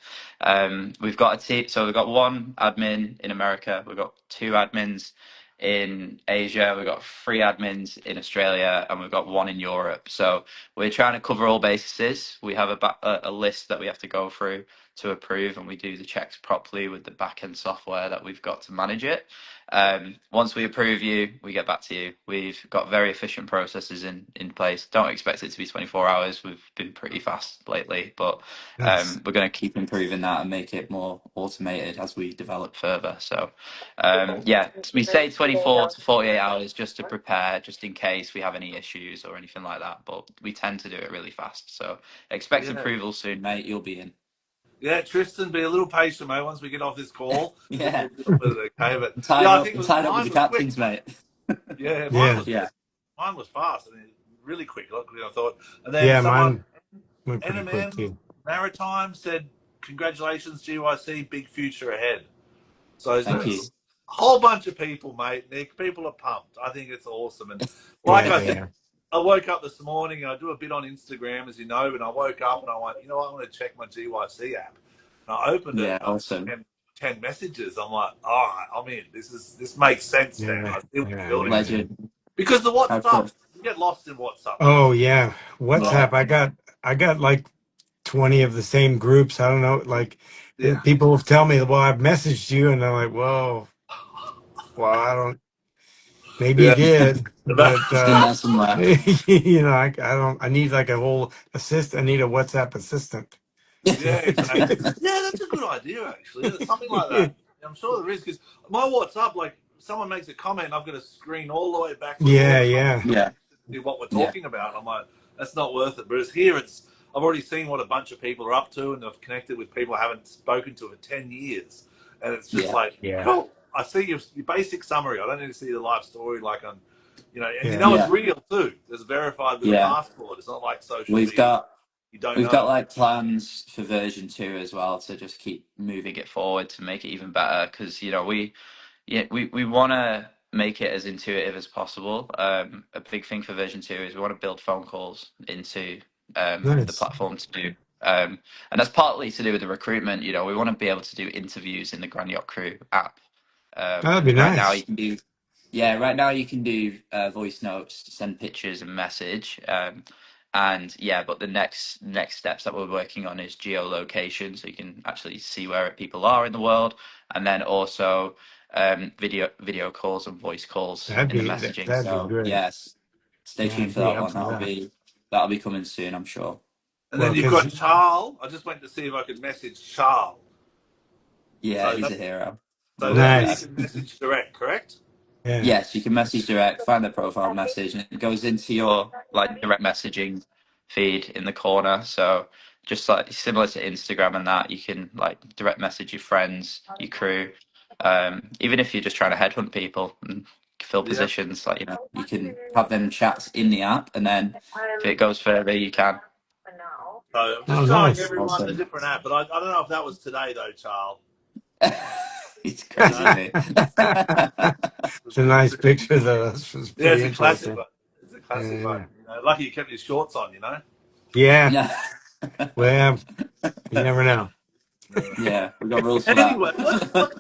We've got a team, so we've got one admin in America, we've got two admins in Asia, we've got three admins in Australia, and we've got one in Europe. So we're trying to cover all bases. We have a list that we have to go through to approve, and we do the checks properly with the back end software that we've got to manage it. Once we approve you, we get back to you. We've got very efficient processes in place. Don't expect it to be 24 hours. We've been pretty fast lately, but Nice. we're going to keep improving that and make it more automated as we develop further. So, yeah, we say 24 to 48 hours just to prepare, just in case we have any issues or anything like that. But we tend to do it really fast. So expect Yeah. approval soon, mate. You'll be in. Yeah, Tristan, be a little patient, mate. Once we get off this call, Yeah, we'll deal with it, okay? But I'm yeah, tied I up. think I'm tied up with mine the was quick. captains, mate. Yeah, Yeah, Yeah, mine was fast. I mean, really quick, like I thought. And then yeah, someone, mine went pretty quick NMM too. Maritime said, "Congratulations, GYC, big future ahead." So there's thank a you. whole bunch of people, mate. Nick, people are pumped. I think it's awesome. And like Yeah, I they said, are. I woke up this morning. I do a bit on Instagram, as you know, and I woke up and I went, you know what, I'm going to check my GYC app. And I opened it Yeah, and I awesome. had 10 messages. I'm like, all right, I'm in. This makes sense now. Yeah, I see what yeah, you're building. yeah, yeah. Legend. Because the How WhatsApp, cool. you get lost in WhatsApp, mate. Oh yeah, Yeah, WhatsApp. I got like 20 of the same groups. I don't know, like Yeah. people will tell me, "Well, I've messaged you," and I'm like, "Whoa, well, I don't. Maybe you Yeah. did, but it's in there somewhere. I don't. I need like a whole assist. I need a WhatsApp assistant." Yeah, exactly. Yeah, that's a good idea, actually. Something like that. I'm sure there is, because my WhatsApp, like, someone makes a comment, and I've got to screen all the way back to all Yeah, the yeah, Yeah, see what we're yeah, talking about. I'm like, that's not worth it. Whereas here, I've already seen what a bunch of people are up to, and I've connected with people I haven't spoken to for 10 years. And it's just yeah, like, yeah, cool. I see your basic summary. I don't need to see the life story like on, and yeah. it's yeah, real too. It's verified with a yeah. passport. It's not like social We've media. got You don't we've got know. like plans for version 2 as well to just keep moving it forward to make it even better because we want to make it as intuitive as possible. A big thing for version 2 is we want to build phone calls into the Nice. platform to do. And that's partly to do with the recruitment. We want to be able to do interviews in the Grand Yacht Crew app. That'd be Right now nice. you can do, yeah, right now you can do voice notes, send pictures and message. And yeah, but the next steps that we're working on is geolocation, so you can actually see where people are in the world, and then also video calls and voice calls That'd in the be messaging. that'd be So great. yes, stay Yeah, tuned I'd for be that up one. for That'll that. be coming soon, I'm sure. And Well, then you've because got Charles. I just went to see if I could message Charles. Yeah, So he's a hero. We so love that's where you that. nice. can message direct, correct? Yeah. Yes, you can message direct, find the profile message, and it goes into your like direct messaging feed in the corner. So just like similar to Instagram and that, you can like direct message your friends, your crew. Even if you're just trying to headhunt people and fill Yeah. positions, like you can have them chats in the app, and then if it goes further, you can. So I'm Oh, just showing nice. everyone the Awesome. different app, but I don't know if that was today though, Charles. It's You crazy, know, mate. It's a nice picture though. That's yeah, pretty it's a classic interesting. one. It's a classic one. Yeah. Lucky you kept your shorts on. Yeah. Yeah. Well, you never know. Yeah, we've got rules for Anyway, that.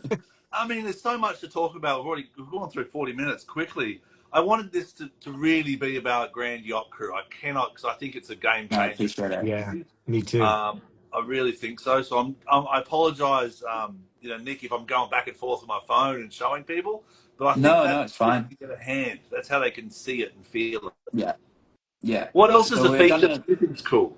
I mean, there's so much to talk about. We've gone through 40 minutes quickly. I wanted this to really be about Grand Yacht Crew. I cannot, because I think it's a game No, I changer. appreciate it. Yeah. Me too. I really think so. So I apologise, Nick, if I'm going back and forth with my phone and showing people, but I think No, that's no, it's fine. to get a hand. That's how they can see it and feel it. Yeah, yeah. What else is So a we're feature gonna. that you think is cool?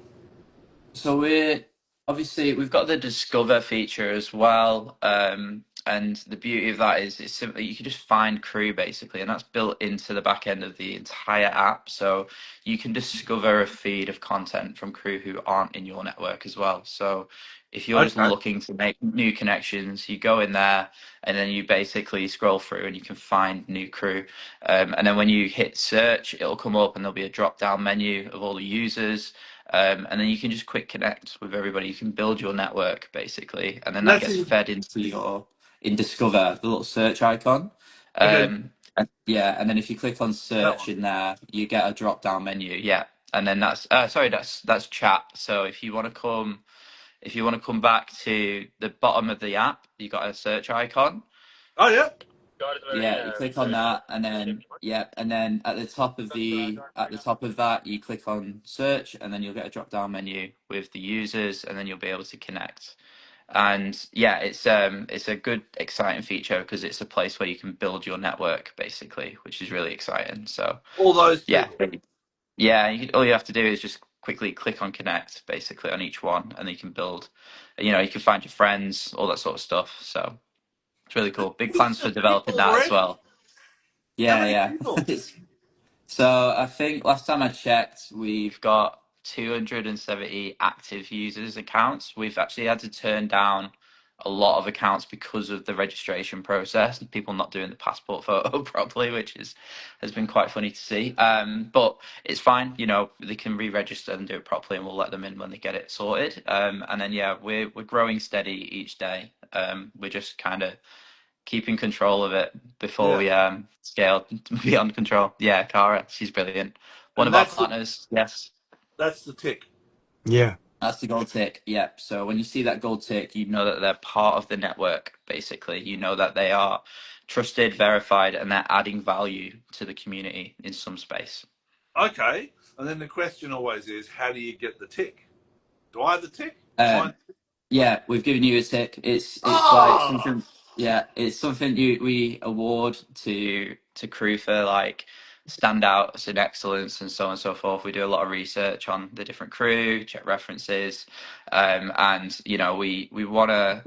So we've got the Discover feature as well, and the beauty of that is it's simply you can just find crew basically, and that's built into the back end of the entire app. So you can discover a feed of content from crew who aren't in your network as well. So if you're just Okay. looking to make new connections, you go in there and then you basically scroll through and you can find new crew. And then when you hit search, it'll come up and there'll be a drop down menu of all the users. And then you can just quick connect with everybody. You can build your network basically, and then And that that's gets in, fed into in Discover, the little search icon. okay. Yeah, and then if you click on That search one. in there, you get a drop down menu. Yeah, and then that's chat. So if you want to come back to the bottom of the app, you got a search icon. Oh yeah. Yeah, you click on that, and then and then at the top of that, you click on search, and then you'll get a drop down menu with the users, and then you'll be able to connect. And yeah, it's a good exciting feature because it's a place where you can build your network basically, which is really exciting. So All those yeah, people. yeah, all you have to do is just quickly click on connect basically on each one, and then you can build. You can find your friends, all that sort of stuff. So it's really cool. Big plans for developing People that as already? well. How Yeah, many yeah. people? So I think last time I checked, we've got 270 active users accounts. We've actually had to turn down a lot of accounts because of the registration process and people not doing the passport photo properly, which has been quite funny to see. But it's fine, you know, they can re-register and do it properly, and we'll let them in when they get it sorted. And then yeah, we're growing steady each day. We're just kind of keeping control of it before Yeah. we scale beyond control. Yeah, Cara, she's brilliant. One And of our partners, yes. that's the tick. Yeah. That's the gold tick. Yep. So when you see that gold tick, you know that they're part of the network, basically. You know that they are trusted, verified, and they're adding value to the community in some space. Okay. And then the question always is, how do you get the tick? Do I have the tick? Am I? Um, yeah, we've given you a tick. It's like Oh, something. Yeah, it's something we award to crew for like standouts and excellence and so on and so forth. We do a lot of research on the different crew, check references, and you know we want to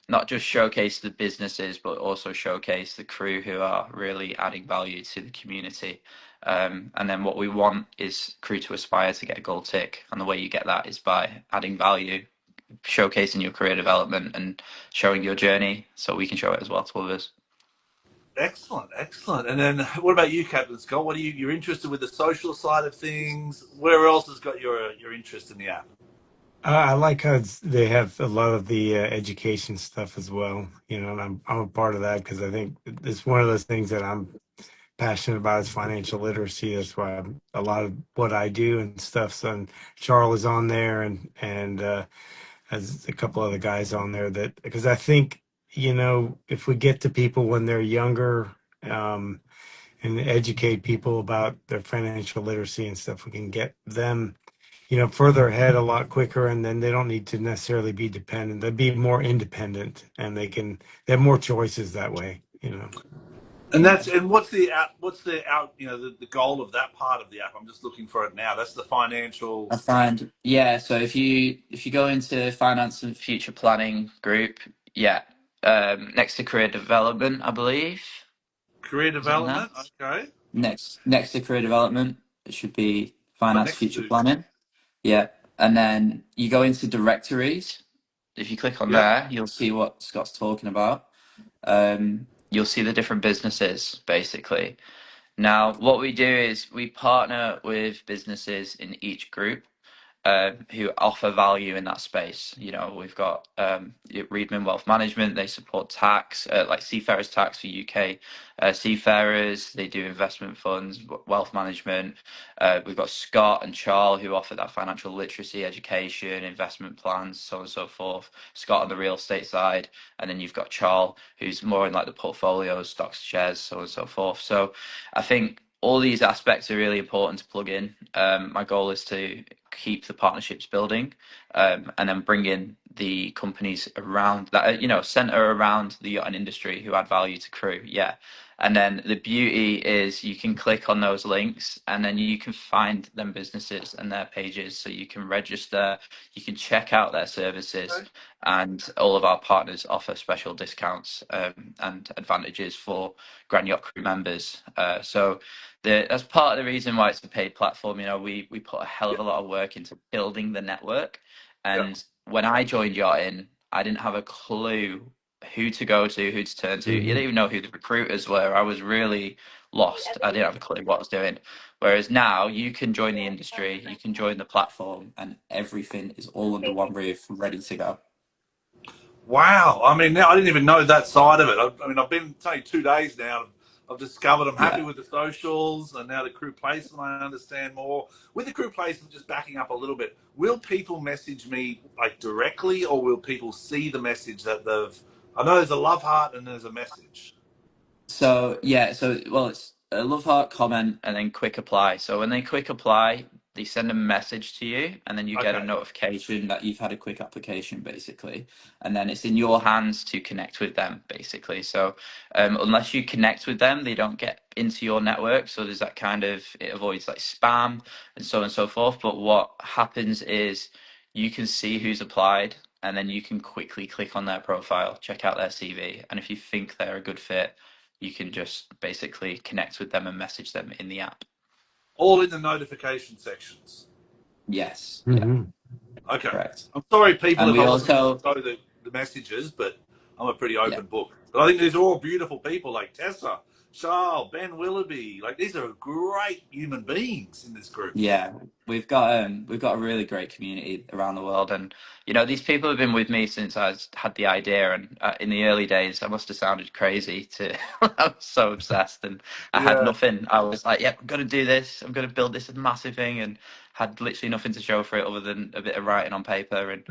not just showcase the businesses, but also showcase the crew who are really adding value to the community. And then what we want is crew to aspire to get a gold tick, and the way you get that is by adding value, showcasing your career development, and showing your journey, so we can show it as well to others. excellent, excellent. And then what about you, Captain Scott? What are you're interested with the social side of things? Where else has got your interest in the app? I like how they have a lot of the education stuff as well, you know, and I'm a part of that because I think it's one of those things that I'm passionate about is financial literacy. That's why a lot of what I do and stuff. So and Charles is on there and has a couple other guys on there that because I think, you know, if we get to people when they're younger, um, and educate people about their financial literacy and stuff, we can get them, you know, further ahead a lot quicker, and then they don't need to necessarily be dependent. They'll be more independent, and they have more choices that way, you know. And Yeah. that's what's the out the goal of that part of the app? I'm just looking for it now. That's the financial I find, yeah, so if you go into finance and future planning group, yeah, next to career development, I believe, career is it in there? development. Okay. Next to career development, it should be Oh, finance next future to planning. Yeah. And then you go into directories. If you click on yep, there, you'll see what Scott's talking about. You'll see the different businesses basically. Now, what we do is we partner with businesses in each group who offer value in that space. You know, we've got Reedman Wealth Management. They support tax, like Seafarers Tax for UK seafarers. They do investment funds, wealth management. We've got Scott and Charles who offer that financial literacy education, investment plans, so on and so forth. Scott on the real estate side, and then you've got Charles who's more in like the portfolios, stocks, shares, so on and so forth. So I think all these aspects are really important to plug in. My goal is to keep the partnerships building, and then bring in the companies around that, you know, center around the yachting industry who add value to crew. Yeah. And then the beauty is you can click on those links and then you can find them businesses and their pages. So you can register, you can check out their services, okay. and all of our partners offer special discounts and advantages for Grand Yacht Crew members. So that's part of the reason why it's a paid platform. You know, we put a hell of Yep, a lot of work into building the network. yep. And when I joined yachting, I didn't have a clue who to go to, who to turn to. You Hmm. didn't even know who the recruiters were. I was really lost. I didn't have a clue what I was doing. Whereas now you can join the industry, you can join the platform, and everything is all under one roof, ready to go. Wow. I mean, now I didn't even know that side of it. I mean, I've been it's only 2 days now. I've discovered I'm happy Yeah. with the socials and now the crew placement. I understand more with the crew placement. Just backing up a little bit, will people message me like directly, or will people see the message that they've? I know there's a love heart and there's a message. So yeah, so well, it's a love heart, comment, and then quick apply. So when they quick apply, they send a message to you, and then you get a Okay. notification that you've had a quick application, basically. And then it's in your hands to connect with them, basically. So unless you connect with them, they don't get into your network. So there's that kind of, it avoids like spam and so on and so forth. But what happens is you can see who's applied, and then you can quickly click on their profile, check out their CV, and if you think they're a good fit, you can just basically connect with them and message them in the app. All in the notification sections. Yes, yeah, Hmm. Okay. correct. I'm sorry, people, And if we I wasn't able also, to show the messages, but I'm a pretty yeah. open book. But I think these are all beautiful people like Tessa, Charles, Ben Willoughby. Like, these are great human beings in this group. Yeah, we've got a really great community around the world, and these people have been with me since had the idea. And in the early days, I must have sounded crazy to. I was so obsessed, and I had Yeah. nothing. I was like, "Yep, I'm gonna do this. I'm gonna build this massive thing," and had literally nothing to show for it other than a bit of writing on paper. And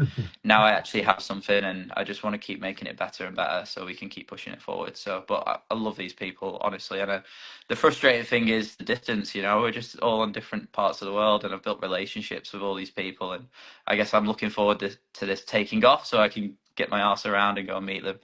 now I actually have something, and I just want to keep making it better and better, so we can keep pushing it forward. So, but I love these people, honestly, and the frustrating thing is the distance. We're just all on different parts of the world, and I've built relationships with all these people, and I guess I'm looking forward to this taking off so I can get my arse around and go and meet them.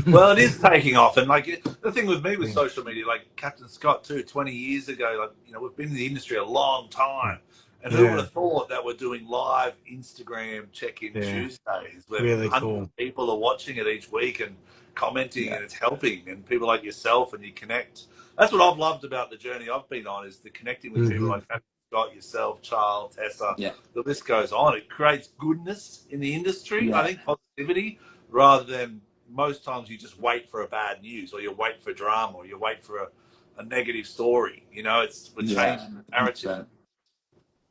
Well, it is taking off, and like the thing with me with Yeah. social media, like Captain Scott too, 20 years ago, like we've been in the industry a long time, and who would Yeah. have thought that we're doing live Instagram check-in Yeah. Tuesdays where Really hundreds cool. of people are watching it each week and commenting, Yeah, and it's helping, and people like yourself, and you connect. That's what I've loved about the journey I've been on is the connecting with people Hmm. like Captain Scott, yourself, Charles, Tessa. yeah, The list goes on. It creates goodness in the industry. I yeah, think positivity rather than most times you just wait for a bad news or you wait for drama or you wait for a negative story. We're yeah, changing the narrative. 100%.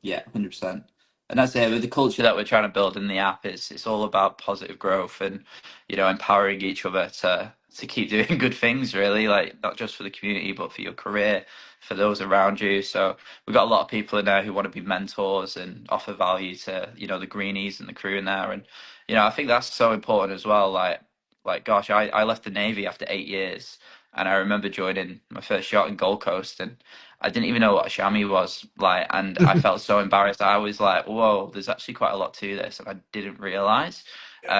Yeah, 100%. And that's it. With the culture that we're trying to build in the app, it's all about positive growth and empowering each other to keep doing good things. Really, like not just for the community, but for your career, for those around you. So we've got a lot of people in there who want to be mentors and offer value to the greenies and the crew in there. And I think that's so important as well. Like gosh, I left the Navy after 8 years, and I remember joining my first yacht in Gold Coast, and I didn't even know what a chamois was like, and I felt so embarrassed. I was like, "Whoa, there's actually quite a lot to this," and I didn't realize. Yeah,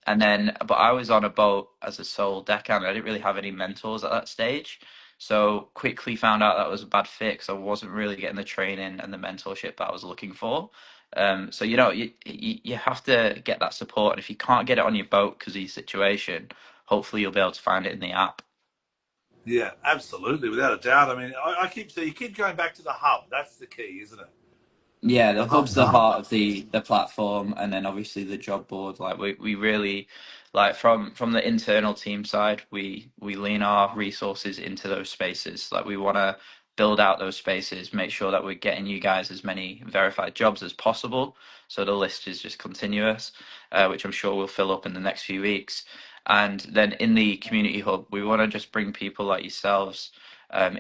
And then, but I was on a boat as a sole deckhand. I didn't really have any mentors at that stage, so quickly found out that was a bad fit because I wasn't really getting the training and the mentorship that I was looking for. So you have to get that support, and if you can't get it on your boat because of your situation, hopefully you'll be able to find it in the app. yeah, absolutely, without a doubt. I mean, I keep saying you keep going back to the hub. That's the key, isn't it? Yeah, the The hub. hub's the heart of the platform, and then obviously the job board. Like we really like from the internal team side, we lean our resources into those spaces. Like we want to build out those spaces, make sure that we're getting you guys as many verified jobs as possible, so the list is just continuous, which I'm sure we'll fill up in the next few weeks. And then in the community hub, we want to just bring people like yourselves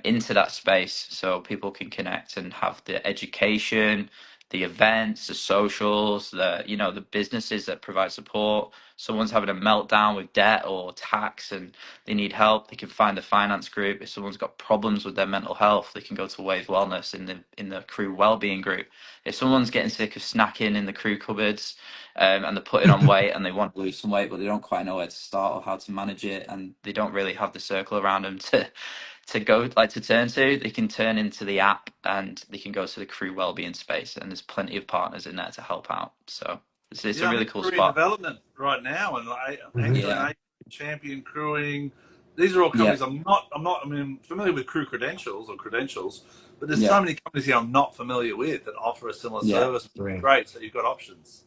into that space so people can connect and have the education, the events, the socials, the businesses that provide support. Someone's having a meltdown with debt or tax and they need help, they can find the finance group. If someone's got problems with their mental health, they can go to Wave Wellness in the crew wellbeing group. If someone's getting sick of snacking in the crew cupboards, and they're putting on weight and they want to lose some weight, but they don't quite know where to start or how to manage it, and they don't really have the circle around them to go like to turn to, they can turn into the app and they can go to the crew wellbeing space, and there's plenty of partners in there to help out. So it's a Yeah, I'm really in cool crewing spot. development right now, and Hmm. Anchor Yeah, and Champion Crewing. These are all yeah, companies I'm not. I mean, familiar with Crew credentials, but there's yeah, so many companies here I'm not familiar with that offer a similar yeah. service. Right. Great, so you've got options.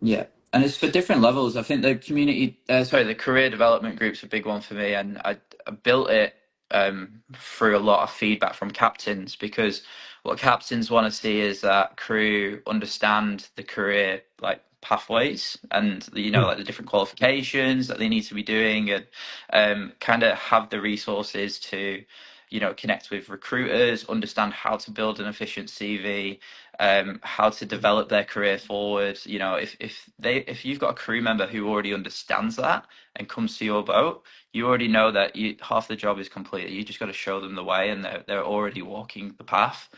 Yeah, and it's for different levels. I think the career development group's a big one for me, and I built it through a lot of feedback from captains, because what captains want to see is that crew understand the career like pathways and like the different qualifications that they need to be doing, and kind of have the resources to connect with recruiters, understand how to build an efficient CV, how to develop their career forward. If you've got a crew member who already understands that and comes to your boat, you already know that half the job is completed. You just got to show them the way, and they're already walking the path.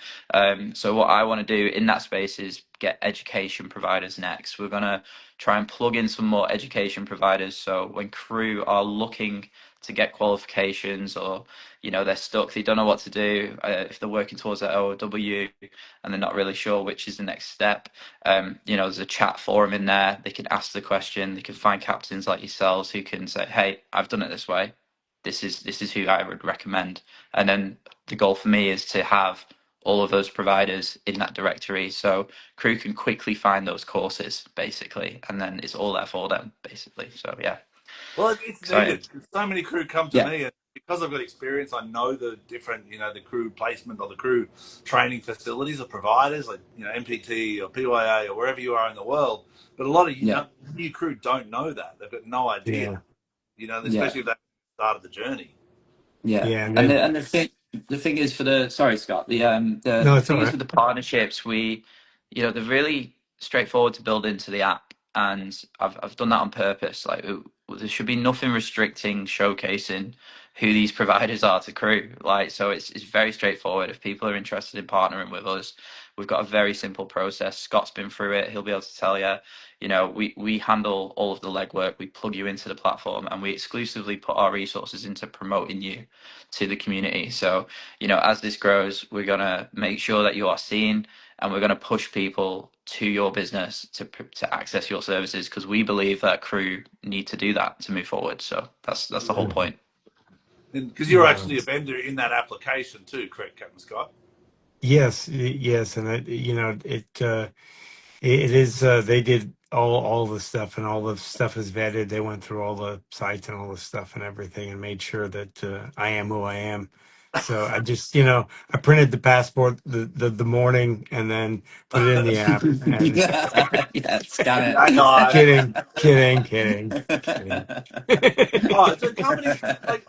So what I want to do in that space is get education providers next. We're gonna try and plug in some more education providers, so when crew are looking to get qualifications, or they're stuck, they don't know what to do, if they're working towards their OW and they're not really sure which is the next step. There's a chat forum in there. They can ask the question. They can find captains like yourselves who can say, "Hey, I've done it this way. This is who I would recommend." And then the goal for me is to have all of those providers in that directory, so crew can quickly find those courses basically, and then it's all there for them basically. So yeah, Well, it's exciting. needed. So many crew come to Yeah, me, and because I've got experience, I know the different, the crew placement or the crew training facilities or providers, like MPT or PYA or wherever you are in the world. But a lot of yeah, new crew don't know that. They've got no idea. Yeah. yeah. Especially if they started the journey. Yeah, Yeah. And and then, the thing is for the sorry Scott, no, the it's all thing is right. with the partnerships, they're really straightforward to build into the app, and I've done that on purpose. Like there should be nothing restricting showcasing who these providers are to crew. Like so, it's very straightforward. If people are interested in partnering with us, we've got a very simple process. Scott's been through it; he'll be able to tell you. We handle all of the legwork. We plug you into the platform, and we exclusively put our resources into promoting you to the community. So, as this grows, we're going to make sure that you are seen, and we're going to push people to your business to access your services, because we believe that crew need to do that to move forward. So that's the whole Yeah. point. Because you're Yeah. actually a vendor in that application too, correct, Captain Scott? Yes, yes, and it is. They did all the stuff, and all the stuff is vetted. They went through all the sites and all the stuff and everything, and made sure that I am who I am. So I just, I printed the passport the morning, and then put it in the app. And Yeah, scan That guy. kidding. Oh, so companies like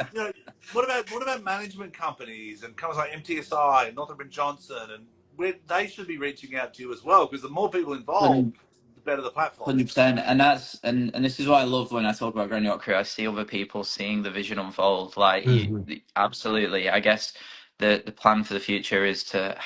what about management companies and companies like MTSI and Northrop and Johnson, and where they should be reaching out to you as well, because the more people involved, it. the better the platform. 100%, and this is what I love when I talk about Grand Yacht Crew. I see other people seeing the vision unfold. Like Hmm. absolutely. I guess the plan for the future is to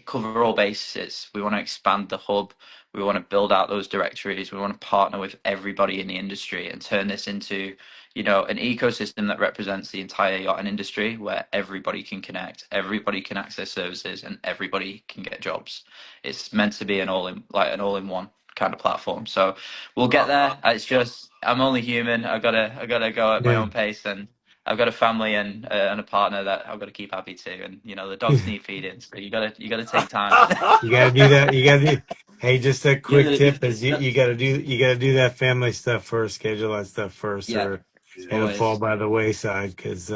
cover all bases. We want to expand the hub. We want to build out those directories. We want to partner with everybody in the industry and turn this into, an ecosystem that represents the entire yachting industry, where everybody can connect, everybody can access services, and everybody can get jobs. It's meant to be an all-in-one kind of platform. So we'll get there. It's just I'm only human. I gotta go at my Yeah. own pace, and I've got a family and a partner that I've got to keep happy too. And the dogs need feeding, so you gotta take time. You got to do that. You got to do. Hey, just a Yeah, quick tip is you got to do that family stuff first, schedule that stuff first, yeah, or it'll Yeah. fall always. by the wayside, because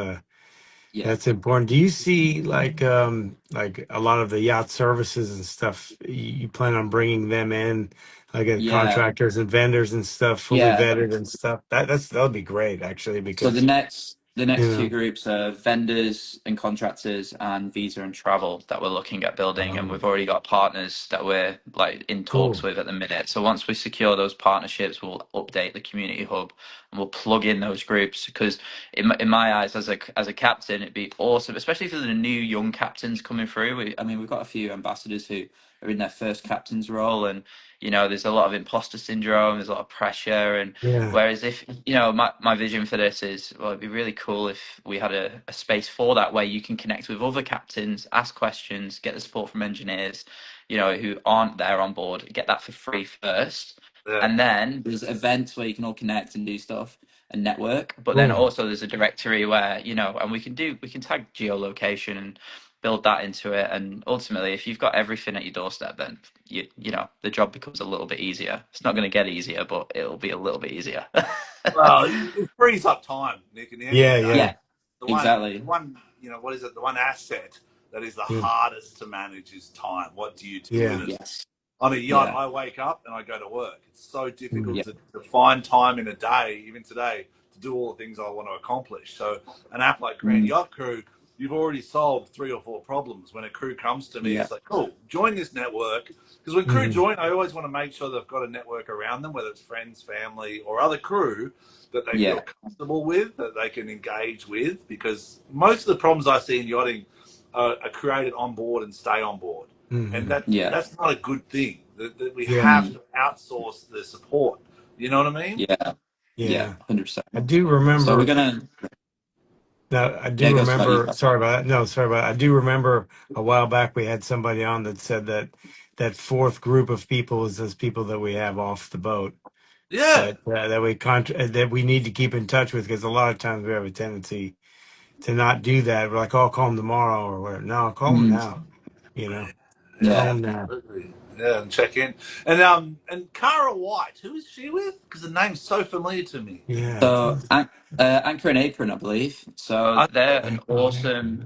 Yeah, that's important. Do you see like a lot of the yacht services and stuff? You plan on bringing them in, like yeah, contractors and vendors and stuff, fully yeah. vetted and stuff. That'll be great actually, So the because next the you next two know. groups are vendors and contractors and visa and travel that we're looking at building, and we've already got partners that we're like in talks Cool. with at the minute. So once we secure those partnerships, we'll update the community hub and we'll plug in those groups, because in my eyes as a captain, it'd be awesome, especially for the new young captains coming through. We've got a few ambassadors who are in their first captain's role, and there's a lot of imposter syndrome, there's a lot of pressure. And Yeah. whereas if, my vision for this is, well, it'd be really cool if we had a space for that, where you can connect with other captains, ask questions, get the support from engineers, who aren't there on board, get that for free first. Yeah. And then there's events where you can all connect and do stuff and network. But then Cool. also there's a directory where, and we can tag geolocation and build that into it. And ultimately, if you've got everything at your doorstep, then the job becomes a little bit easier. It's not going to get easier, but it'll be a little bit easier. Well, it frees up time, Nick. In the end of Yeah. the day, Yeah. Yeah, the exactly. one, what is it? The one asset that is the Yeah. hardest to manage is time. What do you do? Yeah. And Yes. on a yacht, Yeah. I wake up and I go to work. It's so Mm. difficult Yeah. to find time in a day, even today, to do all the things I want to accomplish. So an app like Grand Mm. Yacht Crew, you've already solved 3 or 4 problems. When a crew comes to me, Yeah. it's like, cool, join this network. Because when crew Mhm. join, I always want to make sure they've got a network around them, whether it's friends, family, or other crew that they feel Yeah. comfortable with, that they can engage with. Because most of the problems I see in yachting are created on board and stay on board, and Mhm. Yeah. that's not a good thing. That we Yeah. have Mm. to outsource the support. You know what I mean? Yeah. Yeah. Yeah. 100%. I do So we're remember. gonna. No, I Yeah, do go Scott. You remember. first. Sorry about that. No, sorry about that. I do remember a while back we had somebody on that said that that fourth group of people is those people that we have off the boat, Yeah. that we need to keep in touch with, because a lot of times we have a tendency to not do that. We're like, "Oh, I'll call them tomorrow," or whatever. No, call them Mm. now. you know, Yeah. home now. Absolutely. Yeah, and check in. And Cara White, who is she with? Because the name's so familiar to me. Yeah, I So think. Anchor and Apron, I believe. So I, they're Akron.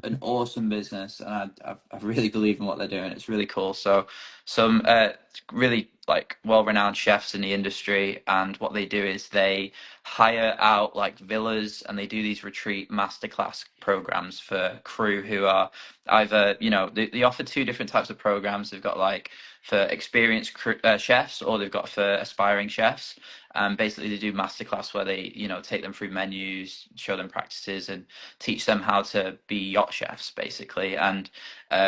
an awesome business, and I really believe in what they're doing. It's really cool. So some really like well-renowned chefs in the industry, and what they do is they hire out like villas, and they do these retreat masterclass programs for crew who are either, they offer two different types of programs. They've got like for experienced chefs, or they've got for aspiring chefs. Basically, they do masterclass where they, take them through menus, show them practices, and teach them how to be yacht chefs, basically. And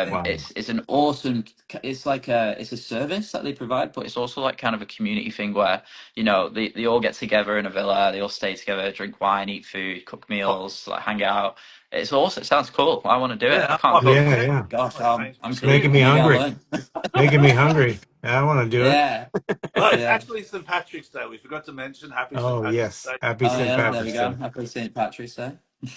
Wow. it's an awesome. It's a service that they provide, but it's also like kind of a community thing where they all get together in a villa, they all stay together, drink wine, eat food, cook meals, like hang out. It's awesome. It sounds cool. I want to do it. I yeah, I can't might be cook. Yeah, down. yeah. Gosh, I might change my I'm It's keen. making me tune. Maybe I'll hungry. learn. Making me hungry. I want to do it. Yeah, Oh, it's yeah. actually St. Patrick's Day. We forgot to mention Happy St. Oh Patrick's yes. Day. Happy Oh St. yeah, there we Patrick's go. Day. Happy St. Patrick's Day.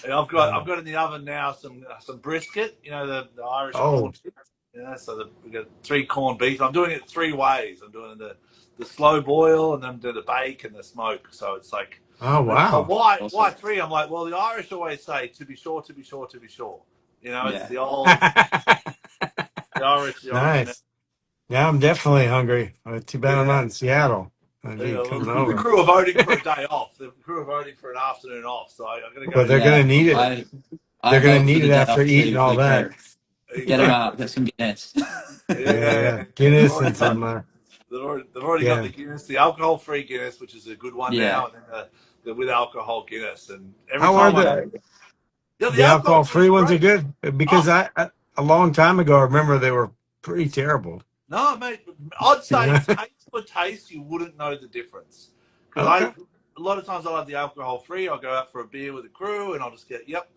Yeah, I've got in the oven now some brisket. You know the Irish Oh, corn chips. Yeah, so we got 3 corned beef. I'm doing it 3 ways. I'm doing the slow boil and then do the bake and the smoke. So it's like, oh but wow. why Awesome. three? I'm like, well, the Irish always say to be sure, to be sure, to be sure. It's Yeah. the old the Irish. Nice. Now I'm definitely hungry. Too bad I'm Yeah. not in Seattle. I'd be Well, coming the over. crew are voting for a day off. The crew are voting for an afternoon off. So I'm going to go But they're down. gonna Yeah. need it. I They're gonna vote for need the it day after off eating too for all the that. crew. Get them Exactly. out. Get some Guinness. Yeah, Yeah. yeah. They've Guinness already and got some. they've already got Yeah. the Guinness, the alcohol-free Guinness, which is a good one Yeah. now, and then the with alcohol Guinness. And every How are time the the alcohol-free alcohol-free is ones are great. good? Because Oh I a long time ago I remember they were pretty terrible. no, mate! I'd say Yeah. taste for taste, you wouldn't know the difference. Because Okay. a lot of times I'll have the alcohol-free. I'll go out for a beer with the crew, and I'll just get yep.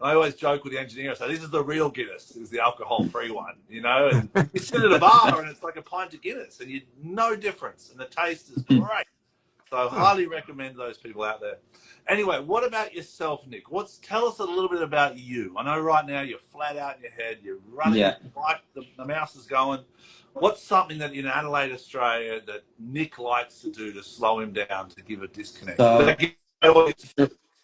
I always joke with the engineer. I say, "This is the real Guinness. Is the alcohol-free one, And you sit at a bar, and it's like a pint of Guinness, and you no difference, and the taste is great. So I Huh, highly recommend those people out there. Anyway, what about yourself, Nick? Tell us a little bit about you. I know right now you're flat out in your head. You're running Yeah. right. The mouse is going. What's something that in Adelaide, Australia, that Nick likes to do to slow him down to give a disconnect? So Without giving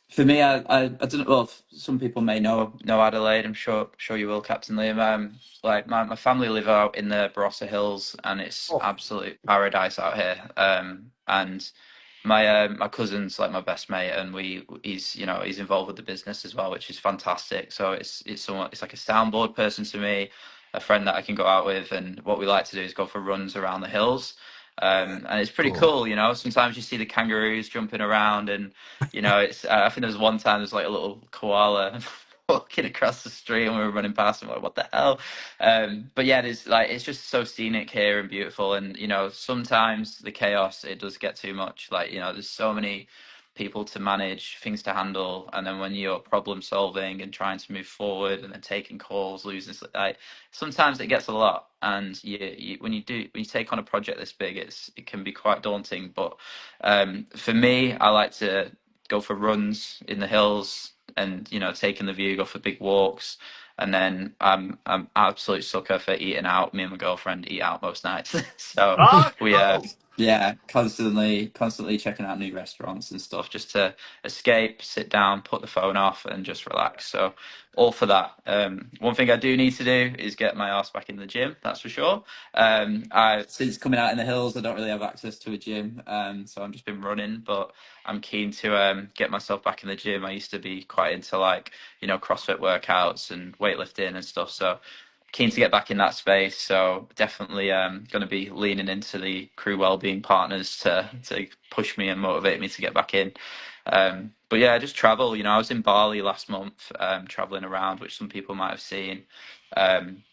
for me, I don't know. Well, some people may know Adelaide. I'm sure you will, Captain Liam. Like my family live out in the Barossa Hills, and it's oh, absolute paradise out here. And my cousin's like my best mate, and he's involved with the business as well, which is fantastic. So it's like a soundboard person to me, a friend that I can go out with, and what we like to do is go for runs around the hills. And it's pretty cool. cool. Sometimes you see the kangaroos jumping around, and it's. I think there was one time there's like a little koala walking across the street, and we were running past him. Like, what the hell? But yeah, there's like it's just so scenic here and beautiful, and sometimes the chaos it does get too much. Like there's so many people to manage, things to handle, and then when you're problem solving and trying to move forward, and then taking calls, losing, like sometimes it gets a lot. And when you take on a project this big, it can be quite daunting. But for me, I like to go for runs in the hills and taking the view, go for big walks. And then I'm absolute sucker for eating out. Me and my girlfriend eat out most nights. So we cool. yeah, constantly checking out new restaurants and stuff just to escape, sit down, put the phone off, and just relax. So all for that. One thing I do need to do is get my ass back in the gym. That's for sure. I since coming out in the hills, I don't really have access to a gym. So I've just been running, but I'm keen to get myself back in the gym. I used to be quite into like CrossFit workouts and weightlifting and stuff. So keen to get back in that space. So definitely going to be leaning into the crew wellbeing partners to push me and motivate me to get back in. But yeah, just travel. I was in Bali last month, traveling around, which some people might have seen. Um,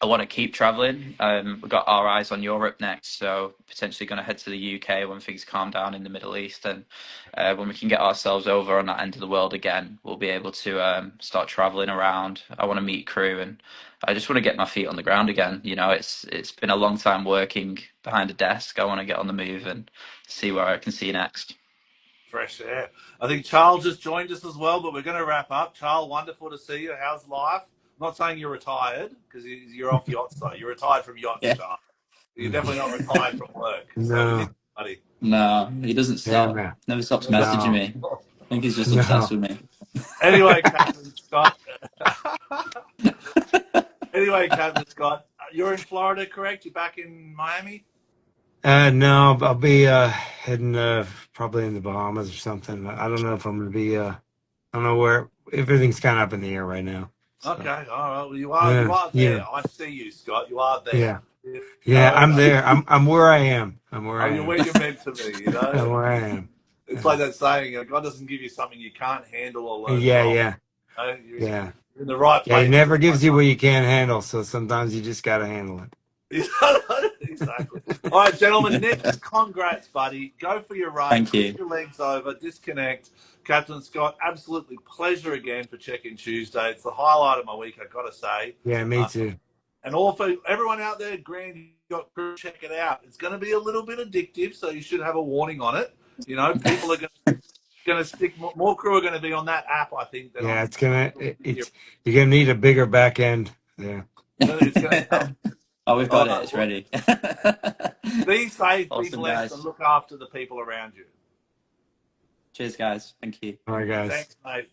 I want to keep traveling. We've got our eyes on Europe next, so potentially going to head to the UK when things calm down in the Middle East, and when we can get ourselves over on that end of the world again, we'll be able to start traveling around. I want to meet crew, and I just want to get my feet on the ground again. It's been a long time working behind a desk. I want to get on the move and see where I can see next. Fresh air. I think Charles just joined us as well, but we're going to wrap up. Charles, wonderful to see you. How's life? I'm not saying you're retired because you're off yacht side. You're retired from yacht Yeah. stuff. You're definitely not retired from work. So we miss No, you, buddy. No, he doesn't yeah, stop. man. Never stops messaging No, me. I think he's just obsessed no. with me. Anyway, Captain Scott. Anyway, Captain Scott, you're in Florida, correct? You're back in Miami? No, I'll be heading probably in the Bahamas or something. I don't know if I'm gonna be I don't know where. Everything's kind of up in the air right now. So Okay, all right. Well, you yeah, are yeah, there. I see you, Scott. You are there. yeah, You yeah. know, I'm there. I'm where I am. I'm where oh, I you're am. where you're meant to be. You I'm know, where I am. it's Yeah, like that saying, God doesn't give you something you can't handle or learn yeah, from. yeah, You know, you're yeah. in the right Yeah, he place at the never right gives you time. what you can't handle, so sometimes you just gotta handle it. Exactly. All right, gentlemen. Nick, congrats, buddy. Go for your run. Thank Click you. your legs over. Disconnect. Captain Scott, absolutely pleasure again for Check-In Tuesday. It's the highlight of my week, I've got to say. Yeah, me too. And also, everyone out there, Grand Yacht Crew, check it out. It's going to be a little bit addictive, so you should have a warning on it. You know, people are going to stick, more crew are going to be on that app, I think, than Yeah, on it's gonna here. it's you're gonna need a bigger back end. Yeah. It's going to help. Oh, we've All got it. right, It's well, ready. be safe, be Awesome, blessed, and guys. look after the people around you. Cheers, guys. Thank you. All right, guys. Thanks, mate.